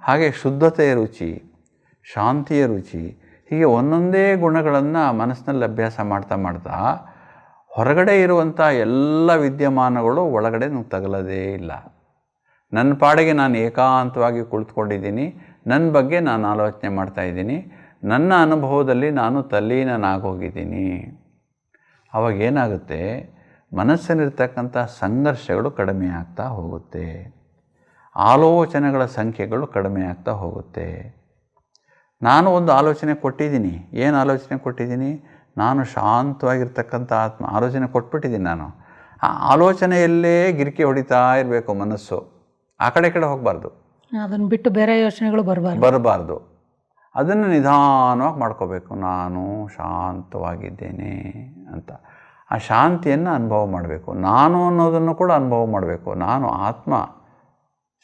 ಹಾಗೆ ಶುದ್ಧತೆಯ ರುಚಿ, ಶಾಂತಿಯ ರುಚಿ, ಹೀಗೆ ಒಂದೊಂದೇ ಗುಣಗಳನ್ನು ಮನಸ್ಸಿನಲ್ಲಿ ಅಭ್ಯಾಸ ಮಾಡ್ತಾ ಹೊರಗಡೆ ಇರುವಂಥ ಎಲ್ಲ ವಿದ್ಯಮಾನಗಳು ಒಳಗಡೆ ತಗಲದೇ ಇಲ್ಲ. ನನ್ನ ಪಾಡಿಗೆ ನಾನು ಏಕಾಂತವಾಗಿ ಕುಳಿತುಕೊಂಡಿದ್ದೀನಿ, ನನ್ನ ಬಗ್ಗೆ ನಾನು ಆಲೋಚನೆ ಮಾಡ್ತಾಯಿದ್ದೀನಿ, ನನ್ನ ಅನುಭವದಲ್ಲಿ ನಾನು ತಲ್ಲೀನನಾಗೋಗಿದ್ದೀನಿ. ಅವಾಗೇನಾಗುತ್ತೆ, ಮನಸ್ಸಿನಿರ್ತಕ್ಕಂಥ ಸಂಘರ್ಷಗಳು ಕಡಿಮೆ ಆಗ್ತಾ ಹೋಗುತ್ತೆ, ಆಲೋಚನೆಗಳ ಸಂಖ್ಯೆಗಳು ಕಡಿಮೆ ಆಗ್ತಾ ಹೋಗುತ್ತೆ. ನಾನು ಒಂದು ಆಲೋಚನೆ ಕೊಟ್ಟಿದ್ದೀನಿ. ಏನು ಆಲೋಚನೆ ಕೊಟ್ಟಿದ್ದೀನಿ? ನಾನು ಶಾಂತವಾಗಿರ್ತಕ್ಕಂಥ ಆತ್ಮ ಆಲೋಚನೆ ಕೊಟ್ಬಿಟ್ಟಿದ್ದೀನಿ. ನಾನು ಆ ಆಲೋಚನೆಯಲ್ಲೇ ಗಿರಿಕೆ ಹೊಡಿತಾ ಇರಬೇಕು ಮನಸ್ಸು, ಆ ಕಡೆ ಹೋಗಬಾರ್ದು, ಅದನ್ನು ಬಿಟ್ಟು ಬೇರೆ ಯೋಚನೆಗಳು ಬರಬಾರ್ದು. ಅದನ್ನು ನಿಧಾನವಾಗಿ ಮಾಡ್ಕೋಬೇಕು. ನಾನು ಶಾಂತವಾಗಿದ್ದೇನೆ ಅಂತ ಆ ಶಾಂತಿಯನ್ನು ಅನುಭವ ಮಾಡಬೇಕು. ನಾನು ಅನ್ನೋದನ್ನು ಕೂಡ ಅನುಭವ ಮಾಡಬೇಕು. ನಾನು ಆತ್ಮ,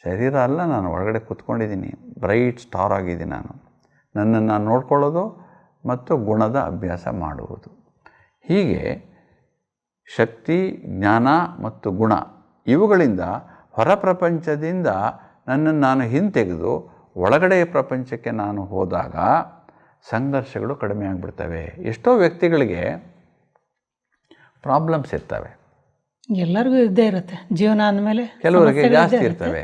ಶರೀರ ಅಲ್ಲ. ನಾನು ಒಳಗಡೆ ಕೂತ್ಕೊಂಡಿದ್ದೀನಿ, ಬ್ರೈಟ್ ಸ್ಟಾರ್ ಆಗಿದ್ದೀನಿ. ನನ್ನನ್ನು ನೋಡ್ಕೊಳ್ಳೋದು ಮತ್ತು ಗುಣದ ಅಭ್ಯಾಸ ಮಾಡುವುದು. ಹೀಗೆ ಶಕ್ತಿ, ಜ್ಞಾನ ಮತ್ತು ಗುಣ ಇವುಗಳಿಂದ ಹೊರ ಪ್ರಪಂಚದಿಂದ ನನ್ನನ್ನು ನಾನು ಹಿಂತೆಗೆದು ಒಳಗಡೆಯ ಪ್ರಪಂಚಕ್ಕೆ ನಾನು ಹೋದಾಗ ಸಂಘರ್ಷಗಳು ಕಡಿಮೆ ಆಗಿಬಿಡ್ತವೆ. ಎಷ್ಟೋ ವ್ಯಕ್ತಿಗಳಿಗೆ ಪ್ರಾಬ್ಲಮ್ಸ್ ಇರ್ತವೆ, ಎಲ್ಲರಿಗೂ ಇದ್ದೇ ಇರುತ್ತೆ. ಜೀವನ ಅಂದಮೇಲೆ ಕೆಲವರಿಗೆ ಜಾಸ್ತಿ ಇರ್ತವೆ.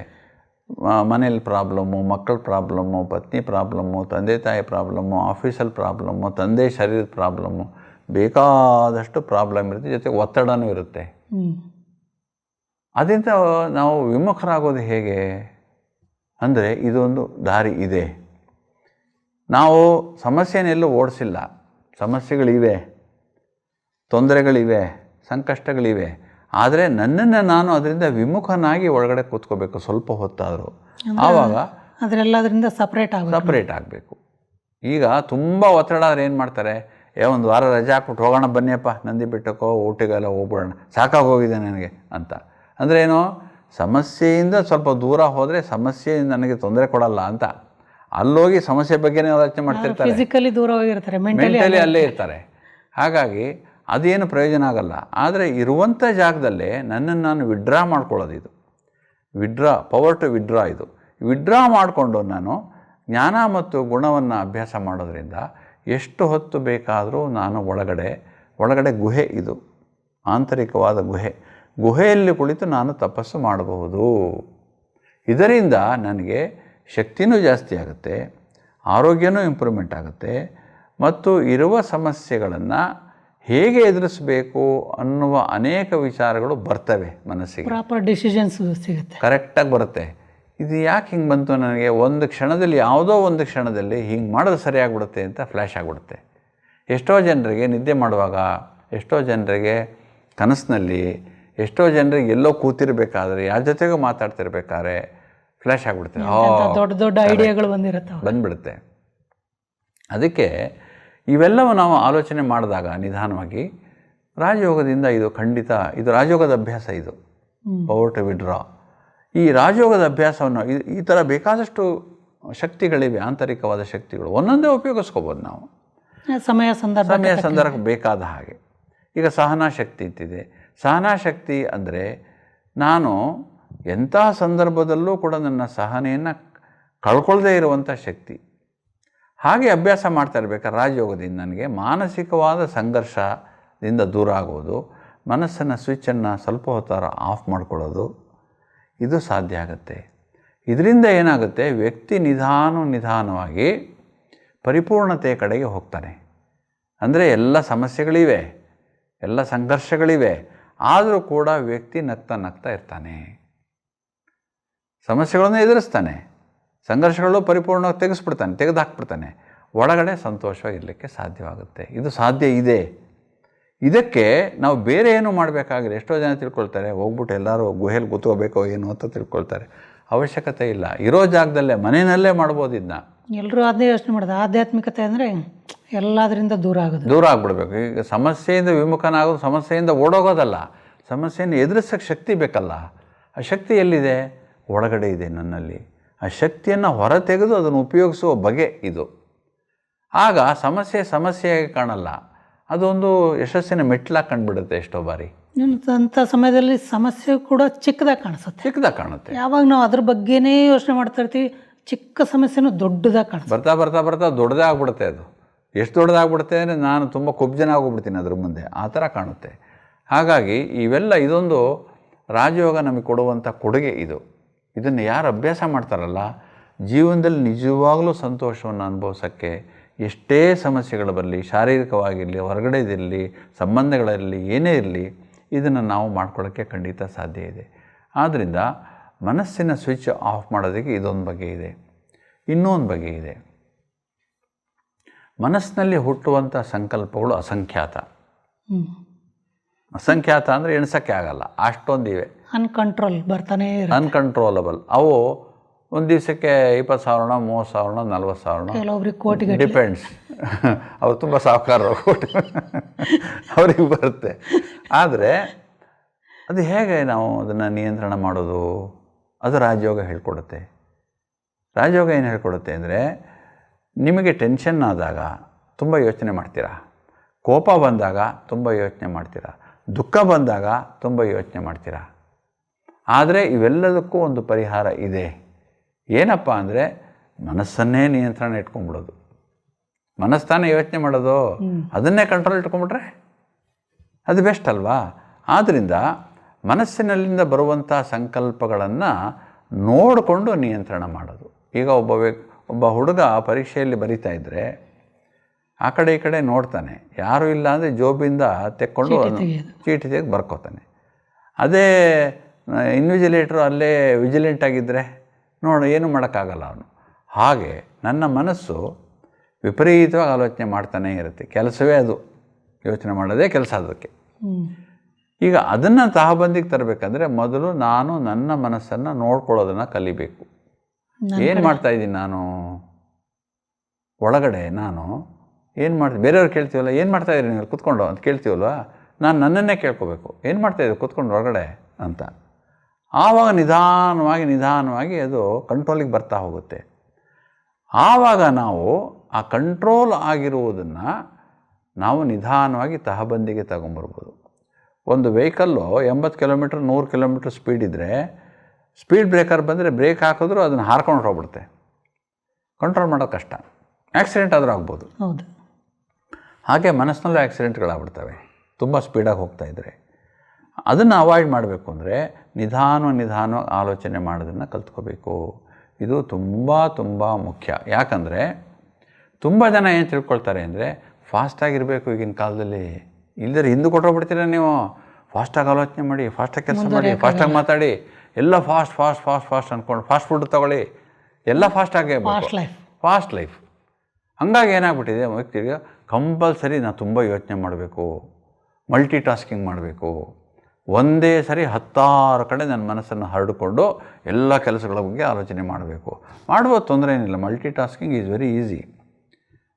ಮನೇಲಿ ಪ್ರಾಬ್ಲಮ್ಮು, ಮಕ್ಕಳ ಪ್ರಾಬ್ಲಮ್ಮು, ಪತ್ನಿ ಪ್ರಾಬ್ಲಮ್ಮು, ತಂದೆ ತಾಯಿ ಪ್ರಾಬ್ಲಮ್ಮು, ಆಫೀಸಲ್ಲಿ ಪ್ರಾಬ್ಲಮ್ಮು, ತಂದೆ ಶರೀರದ ಪ್ರಾಬ್ಲಮ್ಮು, ಬೇಕಾದಷ್ಟು ಪ್ರಾಬ್ಲಮ್ ಇರುತ್ತೆ. ಜೊತೆಗೆ ಒತ್ತಡನೂ ಇರುತ್ತೆ. ಅದರಿಂದ ನಾವು ವಿಮುಖರಾಗೋದು ಹೇಗೆ ಅಂದರೆ ಇದೊಂದು ದಾರಿ ಇದೆ. ನಾವು ಸಮಸ್ಯೆನೆಲ್ಲೂ ಓಡಿಸಿಲ್ಲ. ಸಮಸ್ಯೆಗಳಿವೆ, ತೊಂದರೆಗಳಿವೆ, ಸಂಕಷ್ಟಗಳಿವೆ. ಆದರೆ ನನ್ನನ್ನು ನಾನು ಅದರಿಂದ ವಿಮುಖನಾಗಿ ಒಳಗಡೆ ಕೂತ್ಕೋಬೇಕು ಸ್ವಲ್ಪ ಹೊತ್ತಾದರೂ. ಆವಾಗ ಅದರೆಲ್ಲದರಿಂದ ಸಪ್ರೇಟ್ ಆಗಬೇಕು. ಈಗ ತುಂಬ ಒತ್ತಡ ಆದರೆ ಏನು ಮಾಡ್ತಾರೆ, ಒಂದು ವಾರ ರಜೆ ಹಾಕ್ಬಿಟ್ಟು ಹೋಗೋಣ ಬನ್ನಿಯಪ್ಪ ನಂದಿ ಬೆಟ್ಟಕ್ಕೋ ಊಟಿಗೆಲ್ಲ ಹೋಗ್ಬಿಡೋಣ, ಸಾಕಾಗೋಗಿದೆ ನನಗೆ ಅಂತ. ಅಂದರೆ ಏನು, ಸಮಸ್ಯೆಯಿಂದ ಸ್ವಲ್ಪ ದೂರ ಹೋದರೆ ಸಮಸ್ಯೆ ನನಗೆ ತೊಂದರೆ ಕೊಡಲ್ಲ ಅಂತ. ಅಲ್ಲೋಗಿ ಸಮಸ್ಯೆ ಬಗ್ಗೆನೇ ಯೋಚನೆ ಮಾಡ್ತಿರ್ತಾರೆ, ಫಿಸಿಕಲಿ ದೂರ ಹೋಗಿರ್ತಾರೆ, ಮೆಂಟಲಿ ಅಲ್ಲೇ ಇರ್ತಾರೆ. ಹಾಗಾಗಿ ಅದೇನು ಪ್ರಯೋಜನ ಆಗಲ್ಲ. ಆದರೆ ಇರುವಂಥ ಜಾಗದಲ್ಲೇ ನನ್ನನ್ನು ನಾನು ವಿಡ್ರಾ ಮಾಡ್ಕೊಳ್ಳೋದು, ಇದು ಪವರ್ ಟು ವಿಡ್ರಾ. ಇದು ವಿಡ್ರಾ ಮಾಡಿಕೊಂಡು ನಾನು ಜ್ಞಾನ ಮತ್ತು ಗುಣವನ್ನು ಅಭ್ಯಾಸ ಮಾಡೋದ್ರಿಂದ ಎಷ್ಟು ಹೊತ್ತು ಬೇಕಾದರೂ ನಾನು ಒಳಗಡೆ ಗುಹೆ, ಇದು ಆಂತರಿಕವಾದ ಗುಹೆಯಲ್ಲಿ ಕುಳಿತು ನಾನು ತಪಸ್ಸು ಮಾಡಬಹುದು. ಇದರಿಂದ ನನಗೆ ಶಕ್ತಿನೂ ಜಾಸ್ತಿ ಆಗುತ್ತೆ, ಆರೋಗ್ಯನೂ ಇಂಪ್ರೂವ್ಮೆಂಟ್ ಆಗುತ್ತೆ, ಮತ್ತು ಇರುವ ಸಮಸ್ಯೆಗಳನ್ನು ಹೇಗೆ ಎದುರಿಸಬೇಕು ಅನ್ನುವ ಅನೇಕ ವಿಚಾರಗಳು ಬರ್ತವೆ ಮನಸ್ಸಿಗೆ. ಪ್ರಾಪರ್ ಡಿಸಿಷನ್ಸ್ ಸಿಗುತ್ತೆ, ಕರೆಕ್ಟಾಗಿ ಬರುತ್ತೆ. ಇದು ಯಾಕೆ ಹಿಂಗೆ ಬಂತು ನನಗೆ, ಒಂದು ಕ್ಷಣದಲ್ಲಿ, ಯಾವುದೋ ಒಂದು ಕ್ಷಣದಲ್ಲಿ ಹಿಂಗೆ ಮಾಡೋದು ಸರಿಯಾಗ್ಬಿಡುತ್ತೆ ಅಂತ ಫ್ಲ್ಯಾಶ್ ಆಗಿಬಿಡುತ್ತೆ. ಎಷ್ಟೋ ಜನರಿಗೆ ನಿದ್ದೆ ಮಾಡುವಾಗ, ಎಷ್ಟೋ ಜನರಿಗೆ ಕನಸಿನಲ್ಲಿ, ಎಷ್ಟೋ ಜನರಿಗೆ ಎಲ್ಲೋ ಕೂತಿರ್ಬೇಕಾದ್ರೆ, ಯಾರ ಜೊತೆಗೂ ಮಾತಾಡ್ತಿರ್ಬೇಕಾದ್ರೆ ಫ್ಲ್ಯಾಶ್ ಆಗಿಬಿಡುತ್ತೆ. ದೊಡ್ಡ ದೊಡ್ಡ ಐಡಿಯಾಗಳು ಬಂದ್ಬಿಡುತ್ತೆ. ಅದಕ್ಕೆ ಇವೆಲ್ಲವೂ ನಾವು ಆಲೋಚನೆ ಮಾಡಿದಾಗ ನಿಧಾನವಾಗಿ ರಾಜಯೋಗದಿಂದ ಇದು ರಾಜಯೋಗದ ಅಭ್ಯಾಸ, ಇದು ಪವರ್ ಟು ವಿಡ್ರಾ. ಈ ರಾಜಯೋಗದ ಅಭ್ಯಾಸವನ್ನು ಈ ಥರ ಬೇಕಾದಷ್ಟು ಶಕ್ತಿಗಳಿವೆ, ಆಂತರಿಕವಾದ ಶಕ್ತಿಗಳು. ಒಂದೊಂದೇ ಉಪಯೋಗಿಸ್ಕೋಬೋದು ನಾವು ಸಮಯ ಸಂದರ್ಭ ಬೇಕಾದ ಹಾಗೆ. ಈಗ ಸಹನಾ ಶಕ್ತಿ ಅಂತಿದೆ. ಸಹನಾ ಶಕ್ತಿ ಅಂದರೆ ನಾನು ಎಂಥ ಸಂದರ್ಭದಲ್ಲೂ ಕೂಡ ನನ್ನ ಸಹನೆಯನ್ನು ಕಳ್ಕೊಳ್ಳದೇ ಇರುವಂಥ ಶಕ್ತಿ. ಹಾಗೆ ಅಭ್ಯಾಸ ಮಾಡ್ತಾ ಇರಬೇಕಾದ್ರೆ ರಾಜಯೋಗದಿಂದ ನನಗೆ ಮಾನಸಿಕವಾದ ಸಂಘರ್ಷದಿಂದ ದೂರ ಆಗೋದು, ಮನಸ್ಸನ್ನು ಸ್ವಿಚ್ಚನ್ನು ಸ್ವಲ್ಪ ಹೊತ್ತಾರ ಆಫ್ ಮಾಡ್ಕೊಳ್ಳೋದು, ಇದು ಸಾಧ್ಯ ಆಗುತ್ತೆ. ಇದರಿಂದ ಏನಾಗುತ್ತೆ, ವ್ಯಕ್ತಿ ನಿಧಾನವಾಗಿ ಪರಿಪೂರ್ಣತೆಯ ಕಡೆಗೆ ಹೋಗ್ತಾನೆ. ಅಂದರೆ ಎಲ್ಲ ಸಮಸ್ಯೆಗಳಿವೆ, ಎಲ್ಲ ಸಂಘರ್ಷಗಳಿವೆ, ಆದರೂ ಕೂಡ ವ್ಯಕ್ತಿ ನಗ್ತಾ ಇರ್ತಾನೆ, ಸಮಸ್ಯೆಗಳನ್ನು ಎದುರಿಸ್ತಾನೆ, ಸಂಘರ್ಷಗಳು ಪರಿಪೂರ್ಣವಾಗಿ ತೆಗೆದುಹಾಕ್ಬಿಡ್ತಾನೆ. ಒಳಗಡೆ ಸಂತೋಷವಾಗಿರಲಿಕ್ಕೆ ಸಾಧ್ಯವಾಗುತ್ತೆ. ಇದು ಸಾಧ್ಯ ಇದೆ. ಇದಕ್ಕೆ ನಾವು ಬೇರೆ ಏನು ಮಾಡಬೇಕಾಗಿಲ್ಲ. ಎಷ್ಟೋ ಜನ ತಿಳ್ಕೊಳ್ತಾರೆ, ಹೋಗ್ಬಿಟ್ಟು ಎಲ್ಲರೂ ಗುಹೆಯಲ್ಲಿ ಕೂತ್ಕೋಬೇಕೋ ಏನು ಅಂತ ತಿಳ್ಕೊಳ್ತಾರೆ. ಅವಶ್ಯಕತೆ ಇಲ್ಲ. ಇರೋ ಜಾಗದಲ್ಲೇ ಮನೆಯಲ್ಲೇ ಮಾಡ್ಬೋದು. ಇದನ್ನ ಎಲ್ಲರೂ ಅದೇ ಯೋಚನೆ ಮಾಡೋದು. ಆಧ್ಯಾತ್ಮಿಕತೆ ಅಂದರೆ ಎಲ್ಲದರಿಂದ ದೂರ ಆಗ್ಬಿಡ್ಬೇಕು. ಈಗ ಸಮಸ್ಯೆಯಿಂದ ವಿಮುಖನಾಗೋದು, ಸಮಸ್ಯೆಯಿಂದ ಓಡೋಗೋದಲ್ಲ, ಸಮಸ್ಯೆಯನ್ನು ಎದುರಿಸೋಕ್ಕೆ ಶಕ್ತಿ ಬೇಕಲ್ಲ. ಆ ಶಕ್ತಿ ಎಲ್ಲಿದೆ? ಒಳಗಡೆ ಇದೆ ನನ್ನಲ್ಲಿ. ಆ ಶಕ್ತಿಯನ್ನು ಹೊರ ತೆಗೆದು ಅದನ್ನು ಉಪಯೋಗಿಸುವ ಬಗೆ ಇದು. ಆಗ ಸಮಸ್ಯೆಯಾಗಿ ಕಾಣಲ್ಲ, ಅದೊಂದು ಯಶಸ್ಸಿನ ಮೆಟ್ಲಾಗಿ ಕಂಡುಬಿಡುತ್ತೆ. ಎಷ್ಟೋ ಬಾರಿ ಅಂಥ ಸಮಯದಲ್ಲಿ ಸಮಸ್ಯೆ ಕೂಡ ಚಿಕ್ಕದಾಗಿ ಕಾಣುತ್ತೆ. ಯಾವಾಗ ನಾವು ಅದ್ರ ಬಗ್ಗೆನೇ ಯೋಚನೆ ಮಾಡ್ತಾ ಇರ್ತೀವಿ, ಚಿಕ್ಕ ಸಮಸ್ಯೆನೂ ದೊಡ್ಡದಾಗಿ ಕಾಣಿಸುತ್ತೆ. ಬರ್ತಾ ದೊಡ್ಡದೇ ಆಗ್ಬಿಡುತ್ತೆ. ಅದು ಎಷ್ಟು ದೊಡ್ಡದಾಗ್ಬಿಡುತ್ತೆ ಅಂದರೆ ನಾನು ತುಂಬ ಕೊಬ್ಜನ ಆಗೋಗ್ಬಿಡ್ತೀನಿ ಅದ್ರ ಮುಂದೆ, ಆ ಥರ ಕಾಣುತ್ತೆ. ಹಾಗಾಗಿ ಇದೊಂದು ರಾಜಯೋಗ ನಮಗೆ ಕೊಡುವಂಥ ಕೊಡುಗೆ ಇದು. ಇದನ್ನು ಯಾರು ಅಭ್ಯಾಸ ಮಾಡ್ತಾರಲ್ಲ, ಜೀವನದಲ್ಲಿ ನಿಜವಾಗಲೂ ಸಂತೋಷವನ್ನು ಅನುಭವಿಸೋಕ್ಕೆ ಎಷ್ಟೇ ಸಮಸ್ಯೆಗಳು ಬರಲಿ, ಶಾರೀರಿಕವಾಗಿರಲಿ, ಹೊರಗಡೆದಿರಲಿ, ಸಂಬಂಧಗಳಲ್ಲಿ ಏನೇ ಇರಲಿ, ಇದನ್ನು ನಾವು ಮಾಡ್ಕೊಳ್ಳೋಕ್ಕೆ ಖಂಡಿತ ಸಾಧ್ಯ ಇದೆ. ಆದ್ದರಿಂದ ಮನಸ್ಸಿನ ಸ್ವಿಚ್ ಆಫ್ ಮಾಡೋದಕ್ಕೆ ಇದೊಂದು ಬಗೆ ಇದೆ. ಇನ್ನೊಂದು ಬಗೆ ಇದೆ, ಮನಸ್ಸಿನಲ್ಲಿ ಹುಟ್ಟುವಂಥ ಸಂಕಲ್ಪಗಳು ಅಸಂಖ್ಯಾತ ಅಂದರೆ ಎಣಿಸೋಕ್ಕೆ ಆಗಲ್ಲ, ಅಷ್ಟೊಂದಿವೆ. ಅನ್ಕಂಟ್ರೋಲಬಲ್. ಅವು ಒಂದು ದಿವಸಕ್ಕೆ 20,000, 30,000, 40,000 ಡಿಪೆಂಡ್ಸ್. ಅವ್ರು ತುಂಬ ಸಾಹುಕಾರರು, ಕೋಟಿ ಅವ್ರಿಗೆ ಬರುತ್ತೆ. ಆದರೆ ಅದು ಹೇಗೆ ನಾವು ಅದನ್ನು ನಿಯಂತ್ರಣ ಮಾಡೋದು? ಅದು ರಾಜಯೋಗ ಹೇಳ್ಕೊಡುತ್ತೆ. ರಾಜಯೋಗ ಏನು ಹೇಳ್ಕೊಡುತ್ತೆ ಅಂದರೆ, ನಿಮಗೆ ಟೆನ್ಷನ್ ಆದಾಗ ತುಂಬ ಯೋಚನೆ ಮಾಡ್ತೀರಾ, ಕೋಪ ಬಂದಾಗ ತುಂಬ ಯೋಚನೆ ಮಾಡ್ತೀರಾ, ದುಃಖ ಬಂದಾಗ ತುಂಬ ಯೋಚನೆ ಮಾಡ್ತೀರಾ. ಆದರೆ ಇವೆಲ್ಲದಕ್ಕೂ ಒಂದು ಪರಿಹಾರ ಇದೆ. ಏನಪ್ಪ ಅಂದರೆ ಮನಸ್ಸನ್ನೇ ನಿಯಂತ್ರಣ ಇಟ್ಕೊಂಡ್ಬಿಡೋದು. ಮನಸ್ತಾನೇ ಯೋಚನೆ ಮಾಡೋದು, ಅದನ್ನೇ ಕಂಟ್ರೋಲ್ ಇಟ್ಕೊಂಡ್ಬಿಟ್ರೆ ಅದು ಬೆಸ್ಟ್ ಅಲ್ವಾ? ಆದ್ದರಿಂದ ಮನಸ್ಸಿನಲ್ಲಿಂದ ಬರುವಂಥ ಸಂಕಲ್ಪಗಳನ್ನು ನೋಡಿಕೊಂಡು ನಿಯಂತ್ರಣ ಮಾಡೋದು. ಈಗ ಒಬ್ಬ ಹುಡುಗ ಪರೀಕ್ಷೆಯಲ್ಲಿ ಬರಿತಾ ಇದ್ದರೆ ಆ ಕಡೆ ಈ ಕಡೆ ನೋಡ್ತಾನೆ, ಯಾರೂ ಇಲ್ಲ ಅಂದರೆ ಜೋಬಿಂದ ತೆಕ್ಕೊಂಡು ಚೀಟಿ ತೆಗೆದು ಬರ್ಕೋತಾನೆ. ಅದೇ ಇನ್ವಿಜಿಲೇಟ್ರು ಅಲ್ಲೇ ವಿಜಿಲೆಂಟ್ ಆಗಿದ್ದರೆ ಏನೂ ಮಾಡೋಕ್ಕಾಗಲ್ಲ ಅವನು. ಹಾಗೆ ನನ್ನ ಮನಸ್ಸು ವಿಪರೀತವಾಗಿ ಆಲೋಚನೆ ಮಾಡ್ತಾನೇ ಇರುತ್ತೆ. ಕೆಲಸವೇ ಅದು, ಯೋಚನೆ ಮಾಡೋದೇ ಕೆಲಸ ಅದಕ್ಕೆ. ಈಗ ಅದನ್ನು ತಹಬಂದಿಗೆ ತರಬೇಕಂದ್ರೆ ಮೊದಲು ನಾನು ನನ್ನ ಮನಸ್ಸನ್ನು ನೋಡ್ಕೊಳ್ಳೋದನ್ನು ಕಲಿಬೇಕು. ಏನು ಮಾಡ್ತಾಯಿದ್ದೀನಿ ನಾನು ಒಳಗಡೆ, ನಾನು ಏನು ಮಾಡ್ತೀನಿ, ಬೇರೆಯವ್ರು ಕೇಳ್ತೀವಲ್ಲ ಏನು ಮಾಡ್ತಾಯಿದ್ದೀರಿ ನೀವು ಕೂತ್ಕೊಂಡು ಅಂತ ಕೇಳ್ತೀವಲ್ವ, ನಾನು ನನ್ನನ್ನೇ ಕೇಳ್ಕೋಬೇಕು, ಏನು ಮಾಡ್ತಾಯಿದ್ದೀರಿ ಕೂತ್ಕೊಂಡು ಒಳಗಡೆ ಅಂತ. ಆವಾಗ ನಿಧಾನವಾಗಿ ಅದು ಕಂಟ್ರೋಲಿಗೆ ಬರ್ತಾ ಹೋಗುತ್ತೆ. ಆವಾಗ ನಾವು ಆ ಕಂಟ್ರೋಲ್ ಆಗಿರುವುದನ್ನು ನಾವು ನಿಧಾನವಾಗಿ ತಹಬಂದಿಗೆ ತಗೊಂಬರ್ಬೋದು. ಒಂದು ವೆಹಿಕಲ್ಲು 80 ಕಿಲೋಮೀಟ್ರ್ 100 ಕಿಲೋಮೀಟ್ರ್ ಸ್ಪೀಡ್ ಇದ್ದರೆ ಸ್ಪೀಡ್ ಬ್ರೇಕರ್ ಬಂದರೆ ಬ್ರೇಕ್ ಹಾಕಿದ್ರೂ ಅದನ್ನು ಹಾರ್ಕೊಂಡು ಹೋಗ್ಬಿಡುತ್ತೆ. ಕಂಟ್ರೋಲ್ ಮಾಡೋದು ಕಷ್ಟ, ಆ್ಯಕ್ಸಿಡೆಂಟ್ ಆದರೂ ಆಗ್ಬೋದು. ಹೌದು. ಹಾಗೆ ಮನಸ್ಸಿನಲ್ಲೂ ಆ್ಯಕ್ಸಿಡೆಂಟ್ಗಳಾಗ್ಬಿಡ್ತವೆ ತುಂಬ ಸ್ಪೀಡಾಗಿ ಹೋಗ್ತಾಯಿದ್ರೆ. ಅದನ್ನು ಅವಾಯ್ಡ್ ಮಾಡಬೇಕು ಅಂದರೆ ನಿಧಾನವಾಗಿ ಆಲೋಚನೆ ಮಾಡೋದನ್ನು ಕಲ್ತ್ಕೋಬೇಕು. ಇದು ತುಂಬ ಮುಖ್ಯ. ಯಾಕಂದರೆ ತುಂಬ ಜನ ಏನು ತಿಳ್ಕೊಳ್ತಾರೆ ಅಂದರೆ ಫಾಸ್ಟಾಗಿರಬೇಕು ಈಗಿನ ಕಾಲದಲ್ಲಿ, ಇಲ್ಲದ್ರೆ ಹಿಂದೆ ಕೊಟ್ಟೋಗ್ಬಿಡ್ತೀರ ನೀವು. ಫಾಸ್ಟಾಗಿ ಆಲೋಚನೆ ಮಾಡಿ, ಫಾಸ್ಟಾಗಿ ಕೆಲಸ ಮಾಡಿ, ಫಾಸ್ಟಾಗಿ ಮಾತಾಡಿ, ಎಲ್ಲ ಫಾಸ್ಟ್ ಅಂದ್ಕೊಂಡು ಫಾಸ್ಟ್ ಫುಡ್ ತೊಗೊಳ್ಳಿ, ಎಲ್ಲ ಫಾಸ್ಟಾಗೇ ಫಾಸ್ಟ್ ಲೈಫ್. ಹಂಗಾಗಿ ಏನಾಗ್ಬಿಟ್ಟಿದೆ ವ್ಯಕ್ತಿಗೆ ಕಂಪಲ್ಸರಿ ನಾನು ತುಂಬ ಯೋಚನೆ ಮಾಡಬೇಕು, ಮಲ್ಟಿ ಟಾಸ್ಕಿಂಗ್ ಮಾಡಬೇಕು, ಒಂದೇ ಸರಿ 10 ಕಡೆ ನನ್ನ ಮನಸ್ಸನ್ನು ಹರಡಿಕೊಂಡು ಎಲ್ಲ ಕೆಲಸಗಳ ಬಗ್ಗೆ ಆಲೋಚನೆ ಮಾಡಬೇಕು. ಮಾಡ್ಬೋದು, ತೊಂದರೆ ಏನಿಲ್ಲ. Multi tasking is very easy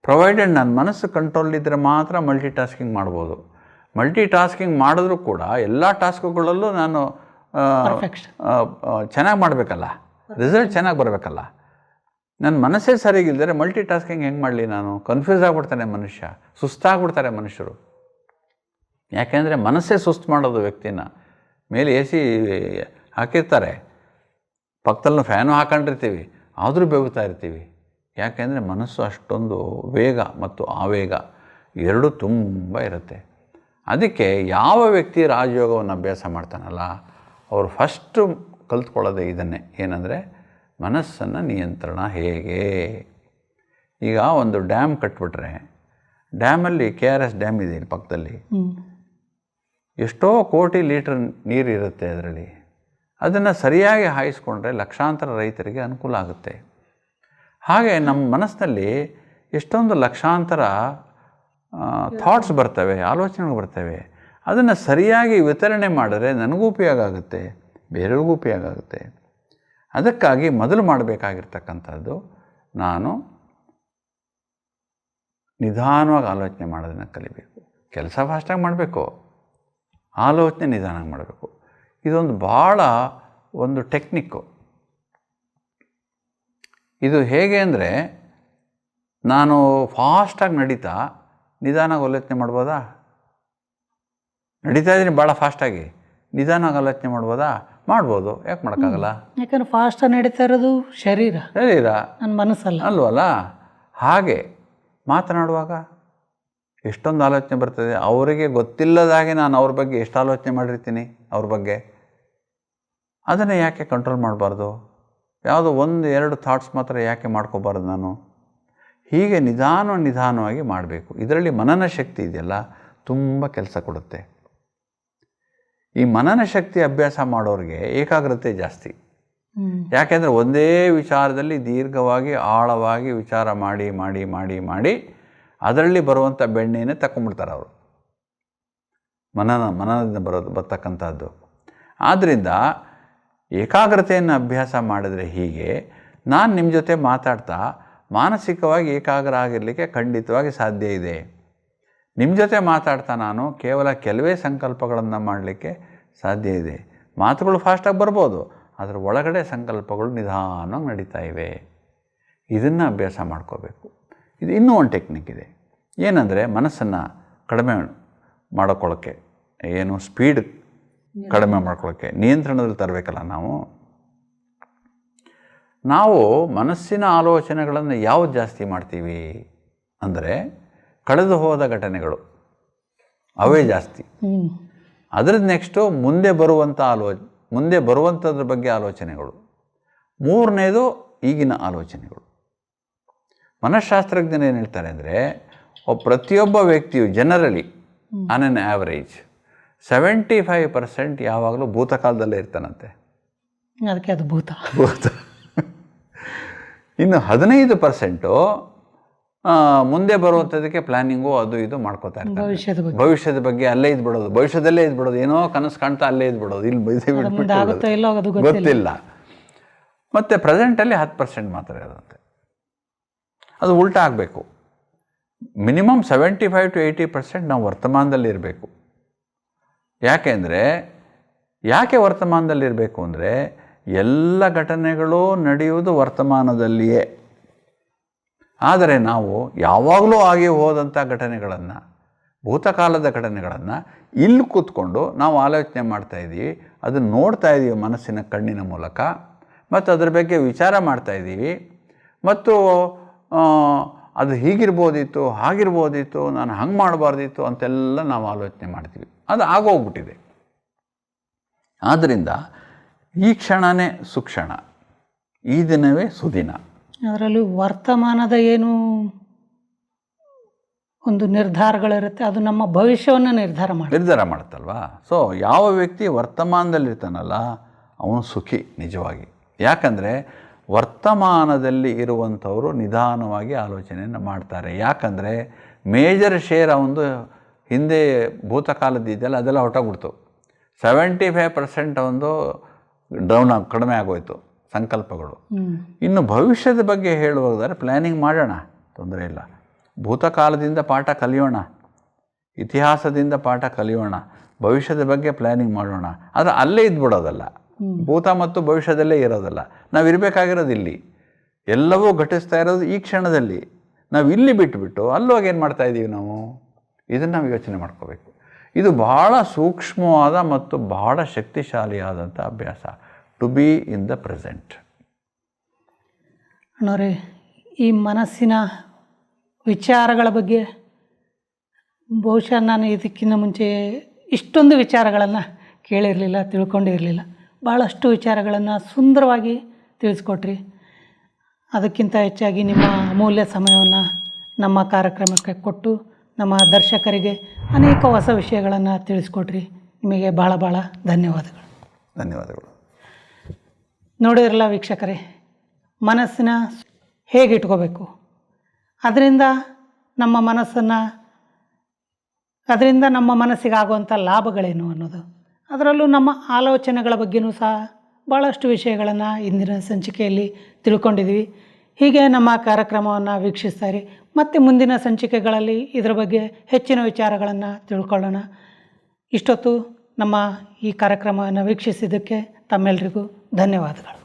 provided ನನ್ನ ಮನಸ್ಸು ಕಂಟ್ರೋಲ್ ಇದ್ದರೆ ಮಾತ್ರ ಮಲ್ಟಿ ಟಾಸ್ಕಿಂಗ್ ಮಾಡ್ಬೋದು. ಮಲ್ಟಿ ಟಾಸ್ಕಿಂಗ್ ಮಾಡಿದ್ರೂ ಕೂಡ ಎಲ್ಲ ಟಾಸ್ಕ್ಗಳಲ್ಲೂ ನಾನು ಚೆನ್ನಾಗಿ ಮಾಡಬೇಕಲ್ಲ, ರಿಸಲ್ಟ್ ಚೆನ್ನಾಗಿ ಬರಬೇಕಲ್ಲ. ನನ್ನ ಮನಸ್ಸೇ ಸರಿಗಿಲ್ದರೆ ಮಲ್ಟಿ ಟಾಸ್ಕಿಂಗ್ ಹೆಂಗೆ ಮಾಡಲಿ ನಾನು? ಕನ್ಫ್ಯೂಸ್ ಆಗಿಬಿಡ್ತಾನೆ ಮನುಷ್ಯ, ಸುಸ್ತಾಗ್ಬಿಡ್ತಾರೆ ಮನುಷ್ಯರು. ಯಾಕೆಂದರೆ ಮನಸ್ಸೇ ಸುಸ್ತು ಮಾಡೋದು ವ್ಯಕ್ತಿನ. ಮೇಲೆ AC ಹಾಕಿರ್ತಾರೆ, ಪಕ್ಕದಲ್ಲಿ ಫ್ಯಾನು ಹಾಕೊಂಡಿರ್ತೀವಿ, ಆದರೂ ಬೇಗುತ್ತಾ ಇರ್ತೀವಿ. ಯಾಕೆಂದರೆ ಮನಸ್ಸು ಅಷ್ಟೊಂದು ವೇಗ ಮತ್ತು ಆವೇಗ ಎರಡೂ ತುಂಬ ಇರುತ್ತೆ. ಅದಕ್ಕೆ ಯಾವ ವ್ಯಕ್ತಿ ರಾಜಯೋಗವನ್ನು ಅಭ್ಯಾಸ ಮಾಡ್ತಾನಲ್ಲ ಅವರು ಫಸ್ಟು ಕಲ್ತ್ಕೊಳ್ಳೋದೇ ಇದನ್ನೇ, ಏನಂದರೆ ಮನಸ್ಸನ್ನು ನಿಯಂತ್ರಣ ಹೇಗೆ. ಈಗ ಒಂದು ಡ್ಯಾಮ್ ಕಟ್ಬಿಟ್ರೆ, ಡ್ಯಾಮಲ್ಲಿ KRS ಡ್ಯಾಮ್ ಇದೆ ಇಲ್ಲಿ ಪಕ್ಕದಲ್ಲಿ, ಎಷ್ಟೋ ಕೋಟಿ ಲೀಟರ್ ನೀರಿರುತ್ತೆ ಅದರಲ್ಲಿ. ಅದನ್ನು ಸರಿಯಾಗಿ ಹಾಯಿಸ್ಕೊಂಡ್ರೆ ಲಕ್ಷಾಂತರ ರೈತರಿಗೆ ಅನುಕೂಲ ಆಗುತ್ತೆ. ಹಾಗೆ ನಮ್ಮ ಮನಸ್ಸಿನಲ್ಲಿ ಎಷ್ಟೊಂದು ಲಕ್ಷಾಂತರ ಥಾಟ್ಸ್ ಬರ್ತವೆ, ಆಲೋಚನೆಗಳು ಬರ್ತವೆ. ಅದನ್ನು ಸರಿಯಾಗಿ ವಿತರಣೆ ಮಾಡಿದ್ರೆ ನನಗೂ ಉಪಯೋಗ ಆಗುತ್ತೆ, ಬೇರೆಯವ್ರಿಗೂ ಉಪಯೋಗ ಆಗುತ್ತೆ. ಅದಕ್ಕಾಗಿ ಮೊದಲು ಮಾಡಬೇಕಾಗಿರ್ತಕ್ಕಂಥದ್ದು ನಾನು ನಿಧಾನವಾಗಿ ಆಲೋಚನೆ ಮಾಡೋದನ್ನು ಕಲಿಬೇಕು. ಕೆಲಸ ಫಾಸ್ಟಾಗಿ ಮಾಡಬೇಕು, ಆಲೋಚನೆ ನಿಧಾನವಾಗಿ ಮಾಡಬೇಕು. ಇದೊಂದು ಭಾಳ ಒಂದು ಟೆಕ್ನಿಕ್ಕು. ಇದು ಹೇಗೆ ಅಂದರೆ, ನಾನು ಫಾಸ್ಟಾಗಿ ನಡೀತಾ ನಿಧಾನವಾಗಿ ಆಲೋಚನೆ ಮಾಡ್ಬೋದಾ? ನಡೀತಾ ಇದ್ದೀನಿ ಭಾಳ ಫಾಸ್ಟಾಗಿ, ನಿಧಾನವಾಗಿ ಆಲೋಚನೆ ಮಾಡ್ಬೋದಾ? ಮಾಡ್ಬೋದು. ಯಾಕೆ ಮಾಡೋಕ್ಕಾಗಲ್ಲ? ಯಾಕಂದ್ರೆ ಫಾಸ್ಟಾಗಿ ನಡೀತಾ ಇರೋದು ಶರೀರ, ನನ್ನ ಮನಸ್ಸಲ್ಲ ಅಲ್ವಲ್ಲ? ಹಾಗೆ ಮಾತನಾಡುವಾಗ ಎಷ್ಟೊಂದು ಆಲೋಚನೆ ಬರ್ತದೆ. ಅವರಿಗೆ ಗೊತ್ತಿಲ್ಲದಾಗೆ ನಾನು ಅವ್ರ ಬಗ್ಗೆ ಎಷ್ಟು ಆಲೋಚನೆ ಮಾಡಿರ್ತೀನಿ ಅವ್ರ ಬಗ್ಗೆ. ಅದನ್ನು ಯಾಕೆ ಕಂಟ್ರೋಲ್ ಮಾಡಬಾರ್ದು? ಯಾವುದೋ 1-2 ಥಾಟ್ಸ್ ಮಾತ್ರ ಯಾಕೆ ಮಾಡ್ಕೋಬಾರ್ದು ನಾನು? ಹೀಗೆ ನಿಧಾನವಾಗಿ ಮಾಡಬೇಕು. ಇದರಲ್ಲಿ ಮನನ ಶಕ್ತಿ ಇದೆಯಲ್ಲ, ತುಂಬ ಕೆಲಸ ಕೊಡುತ್ತೆ. ಈ ಮನನ ಶಕ್ತಿ ಅಭ್ಯಾಸ ಮಾಡೋರಿಗೆ ಏಕಾಗ್ರತೆ ಜಾಸ್ತಿ. ಯಾಕೆಂದರೆ ಒಂದೇ ವಿಚಾರದಲ್ಲಿ ದೀರ್ಘವಾಗಿ ಆಳವಾಗಿ ವಿಚಾರ ಮಾಡಿ ಅದರಲ್ಲಿ ಬರುವಂಥ ಬೆಣ್ಣೆನೇ ತಗೊಂಡ್ಬಿಡ್ತಾರೆ ಅವರು. ಮನನದಿಂದ ಬರ್ತಕ್ಕಂಥದ್ದು. ಆದ್ದರಿಂದ ಏಕಾಗ್ರತೆಯನ್ನು ಅಭ್ಯಾಸ ಮಾಡಿದರೆ ಹೀಗೆ ನಾನು ನಿಮ್ಮ ಜೊತೆ ಮಾತಾಡ್ತಾ ಮಾನಸಿಕವಾಗಿ ಏಕಾಗ್ರ ಆಗಿರಲಿಕ್ಕೆ ಖಂಡಿತವಾಗಿ ಸಾಧ್ಯ ಇದೆ. ನಿಮ್ಮ ಜೊತೆ ಮಾತಾಡ್ತಾ ನಾನು ಕೇವಲ ಕೆಲವೇ ಸಂಕಲ್ಪಗಳನ್ನು ಮಾಡಲಿಕ್ಕೆ ಸಾಧ್ಯ ಇದೆ. ಮಾತುಗಳು ಫಾಸ್ಟಾಗಿ ಬರ್ಬೋದು, ಅದರ ಒಳಗಡೆ ಸಂಕಲ್ಪಗಳು ನಿಧಾನವಾಗಿ ನಡೀತಾ ಇವೆ. ಇದನ್ನು ಅಭ್ಯಾಸ ಮಾಡ್ಕೋಬೇಕು. ಇದು ಇನ್ನೂ ಒಂದು ಟೆಕ್ನಿಕ್ ಇದೆ. ಏನಂದರೆ ಮನಸ್ಸನ್ನು ಕಡಿಮೆ ಮಾಡ್ಕೊಳ್ಳೋಕ್ಕೆ ಏನು ಸ್ಪೀಡ್ ಕಡಿಮೆ ಮಾಡ್ಕೊಳ್ಳೋಕ್ಕೆ ನಿಯಂತ್ರಣದಲ್ಲಿ ತರಬೇಕಲ್ಲ ನಾವು ಮನಸ್ಸಿನ ಆಲೋಚನೆಗಳನ್ನು ಯಾವುದು ಜಾಸ್ತಿ ಮಾಡ್ತೀವಿ ಅಂದರೆ ಕಳೆದು ಹೋದ ಘಟನೆಗಳು ಅವೇ ಜಾಸ್ತಿ. ಅದರದ್ದು ನೆಕ್ಸ್ಟು ಮುಂದೆ ಬರುವಂಥದ್ರ ಬಗ್ಗೆ ಆಲೋಚನೆಗಳು. ಮೂರನೇದು ಈಗಿನ ಆಲೋಚನೆಗಳು. ಮನಃಶಾಸ್ತ್ರಜ್ಞರು ಏನು ಹೇಳ್ತಾರೆ ಅಂದರೆ ಪ್ರತಿಯೊಬ್ಬ ವ್ಯಕ್ತಿಯು ಜನರಲಿ ಆನ್ ಆನ್ ಆ್ಯಾವ್ರೇಜ್ 75% ಯಾವಾಗಲೂ ಭೂತಕಾಲದಲ್ಲೇ ಇರ್ತಾನಂತೆ. ಅದಕ್ಕೆ ಅದು ಭೂತ. ಇನ್ನು 15% ಮುಂದೆ ಬರುವಂಥದ್ದಕ್ಕೆ ಪ್ಲ್ಯಾನಿಂಗು ಅದು ಇದು ಮಾಡ್ಕೋತಾ ಇರ್ತಾರೆ. ಭವಿಷ್ಯದ ಬಗ್ಗೆ ಅಲ್ಲೇ ಇದ್ಬಿಡೋದು, ಭವಿಷ್ಯದಲ್ಲೇ ಇದ್ಬಿಡೋದು, ಏನೋ ಕನಸು ಕಾಣ್ತಾ ಅಲ್ಲೇ ಇದ್ಬಿಡೋದು, ಇಲ್ಲಿ ಗೊತ್ತಿಲ್ಲ. ಮತ್ತು ಪ್ರೆಸೆಂಟಲ್ಲಿ 10% ಮಾತ್ರ ಇರೋದಂತೆ. ಅದು ಉಲ್ಟಾ ಆಗಬೇಕು. ಮಿನಿಮಮ್ 75 to 80% ನಾವು ವರ್ತಮಾನದಲ್ಲಿ ಇರಬೇಕು. ಯಾಕೆ ವರ್ತಮಾನದಲ್ಲಿರಬೇಕು ಅಂದರೆ ಎಲ್ಲ ಘಟನೆಗಳು ನಡೆಯುವುದು ವರ್ತಮಾನದಲ್ಲಿಯೇ. ಆದರೆ ನಾವು ಯಾವಾಗಲೂ ಆಗಿ ಹೋದಂಥ ಘಟನೆಗಳನ್ನು, ಭೂತಕಾಲದ ಘಟನೆಗಳನ್ನು ಇಲ್ಲಿ ಕೂತ್ಕೊಂಡು ನಾವು ಆಲೋಚನೆ ಮಾಡ್ತಾಯಿದ್ದೀವಿ, ಅದನ್ನು ನೋಡ್ತಾ ಇದ್ದೀವಿ ಮನಸ್ಸಿನ ಕಣ್ಣಿನ ಮೂಲಕ, ಮತ್ತು ಅದ್ರ ಬಗ್ಗೆ ವಿಚಾರ ಮಾಡ್ತಾಯಿದ್ದೀವಿ, ಮತ್ತು ಅದು ಹೀಗಿರ್ಬೋದಿತ್ತು, ಹಾಗಿರ್ಬೋದಿತ್ತು, ನಾನು ಹಂಗೆ ಮಾಡಬಾರ್ದಿತ್ತು ಅಂತೆಲ್ಲ ನಾವು ಆಲೋಚನೆ ಮಾಡ್ತೀವಿ. ಅದು ಆಗೋಗ್ಬಿಟ್ಟಿದೆ. ಆದ್ದರಿಂದ ಈ ಕ್ಷಣವೇ ಸುಕ್ಷಣ, ಈ ದಿನವೇ ಸುದಿನ. ಅದರಲ್ಲಿ ವರ್ತಮಾನದ ಏನು ಒಂದು ನಿರ್ಧಾರಗಳಿರುತ್ತೆ, ಅದು ನಮ್ಮ ಭವಿಷ್ಯವನ್ನು ನಿರ್ಧಾರ ಮಾಡುತ್ತಲ್ವಾ. ಸೊ ಯಾವ ವ್ಯಕ್ತಿ ವರ್ತಮಾನದಲ್ಲಿರ್ತಾನಲ್ಲ ಅವನು ಸುಖಿ ನಿಜವಾಗಿ. ಯಾಕಂದರೆ ವರ್ತಮಾನದಲ್ಲಿ ಇರುವಂಥವರು ನಿಧಾನವಾಗಿ ಆಲೋಚನೆಯನ್ನು ಮಾಡ್ತಾರೆ. ಯಾಕಂದರೆ ಮೇಜರ್ ಶೇರ್ ಒಂದು ಹಿಂದೆ ಭೂತಕಾಲದಿದೆಯಲ್ಲ ಅದೆಲ್ಲ ಹೊರಟೋಗ್ಬಿಡ್ತು. 75% ಒಂದು ಕಡಿಮೆ ಆಗೋಯ್ತು ಸಂಕಲ್ಪಗಳು. ಇನ್ನು ಭವಿಷ್ಯದ ಬಗ್ಗೆ ಹೇಳುವುದಾದರೆ ಪ್ಲ್ಯಾನಿಂಗ್ ಮಾಡೋಣ, ತೊಂದರೆ ಇಲ್ಲ. ಭೂತಕಾಲದಿಂದ ಪಾಠ ಕಲಿಯೋಣ, ಇತಿಹಾಸದಿಂದ ಪಾಠ ಕಲಿಯೋಣ, ಭವಿಷ್ಯದ ಬಗ್ಗೆ ಪ್ಲ್ಯಾನಿಂಗ್ ಮಾಡೋಣ. ಆದರೆ ಅಲ್ಲೇ ಇದ್ಬಿಡೋದಲ್ಲ, ಭೂತ ಮತ್ತು ಭವಿಷ್ಯದಲ್ಲೇ ಇರೋದಲ್ಲ. ನಾವು ಇರಬೇಕಾಗಿರೋದು ಇಲ್ಲಿ, ಎಲ್ಲವೂ ಘಟಿಸ್ತಾ ಇರೋದು ಈ ಕ್ಷಣದಲ್ಲಿ. ನಾವು ಇಲ್ಲಿ ಬಿಟ್ಟುಬಿಟ್ಟು ಅಲ್ಲೋಗಿ ಏನು ಮಾಡ್ತಾಯಿದ್ದೀವಿ ನಾವು, ಇದನ್ನು ನಾವು ಯೋಚನೆ ಮಾಡ್ಕೋಬೇಕು. ಇದು ಬಹಳ ಸೂಕ್ಷ್ಮವಾದ ಮತ್ತು ಬಹಳ ಶಕ್ತಿಶಾಲಿಯಾದಂಥ ಅಭ್ಯಾಸ, to be in the present. ಅಣ್ಣವ್ರೆ, ಈ ಮನಸ್ಸಿನ ವಿಚಾರಗಳ ಬಗ್ಗೆ ಬಹುಶಃ ನಾನು ಇದಕ್ಕಿಂತ ಮುಂಚೆ ಇಷ್ಟೊಂದು ವಿಚಾರಗಳನ್ನು ಕೇಳಿರಲಿಲ್ಲ, ತಿಳ್ಕೊಂಡಿರಲಿಲ್ಲ. ಭಾಳಷ್ಟು ವಿಚಾರಗಳನ್ನು ಸುಂದರವಾಗಿ ತಿಳಿಸ್ಕೊಟ್ರಿ. ಅದಕ್ಕಿಂತ ಹೆಚ್ಚಾಗಿ ನಿಮ್ಮ ಅಮೂಲ್ಯ ಸಮಯವನ್ನು ನಮ್ಮ ಕಾರ್ಯಕ್ರಮಕ್ಕೆ ಕೊಟ್ಟು ನಮ್ಮ ದರ್ಶಕರಿಗೆ ಅನೇಕ ಹೊಸ ವಿಷಯಗಳನ್ನು ತಿಳಿಸ್ಕೊಟ್ರಿ. ನಿಮಗೆ ಭಾಳ ಭಾಳ ಧನ್ಯವಾದಗಳು. ನೋಡಿದ್ರಲ್ಲ ವೀಕ್ಷಕರೇ, ಮನಸ್ಸಿನ ಹೇಗೆ ಇಟ್ಕೋಬೇಕು, ಅದರಿಂದ ನಮ್ಮ ಮನಸ್ಸಿಗಾಗುವಂಥ ಲಾಭಗಳೇನು ಅನ್ನೋದು, ಅದರಲ್ಲೂ ನಮ್ಮ ಆಲೋಚನೆಗಳ ಬಗ್ಗೆಯೂ ಸಹ ಭಾಳಷ್ಟು ವಿಷಯಗಳನ್ನು ಇಂದಿನ ಸಂಚಿಕೆಯಲ್ಲಿ ತಿಳ್ಕೊಂಡಿದ್ದೀವಿ. ಹೀಗೆ ನಮ್ಮ ಕಾರ್ಯಕ್ರಮವನ್ನು ವೀಕ್ಷಿಸ್ತಾರೆ. ಮತ್ತು ಮುಂದಿನ ಸಂಚಿಕೆಗಳಲ್ಲಿ ಇದರ ಬಗ್ಗೆ ಹೆಚ್ಚಿನ ವಿಚಾರಗಳನ್ನು ತಿಳ್ಕೊಳ್ಳೋಣ. ಇಷ್ಟೊತ್ತು ನಮ್ಮ ಈ ಕಾರ್ಯಕ್ರಮವನ್ನು ವೀಕ್ಷಿಸಿದ್ದಕ್ಕೆ ತಮ್ಮೆಲ್ಲರಿಗೂ ಧನ್ಯವಾದಗಳು.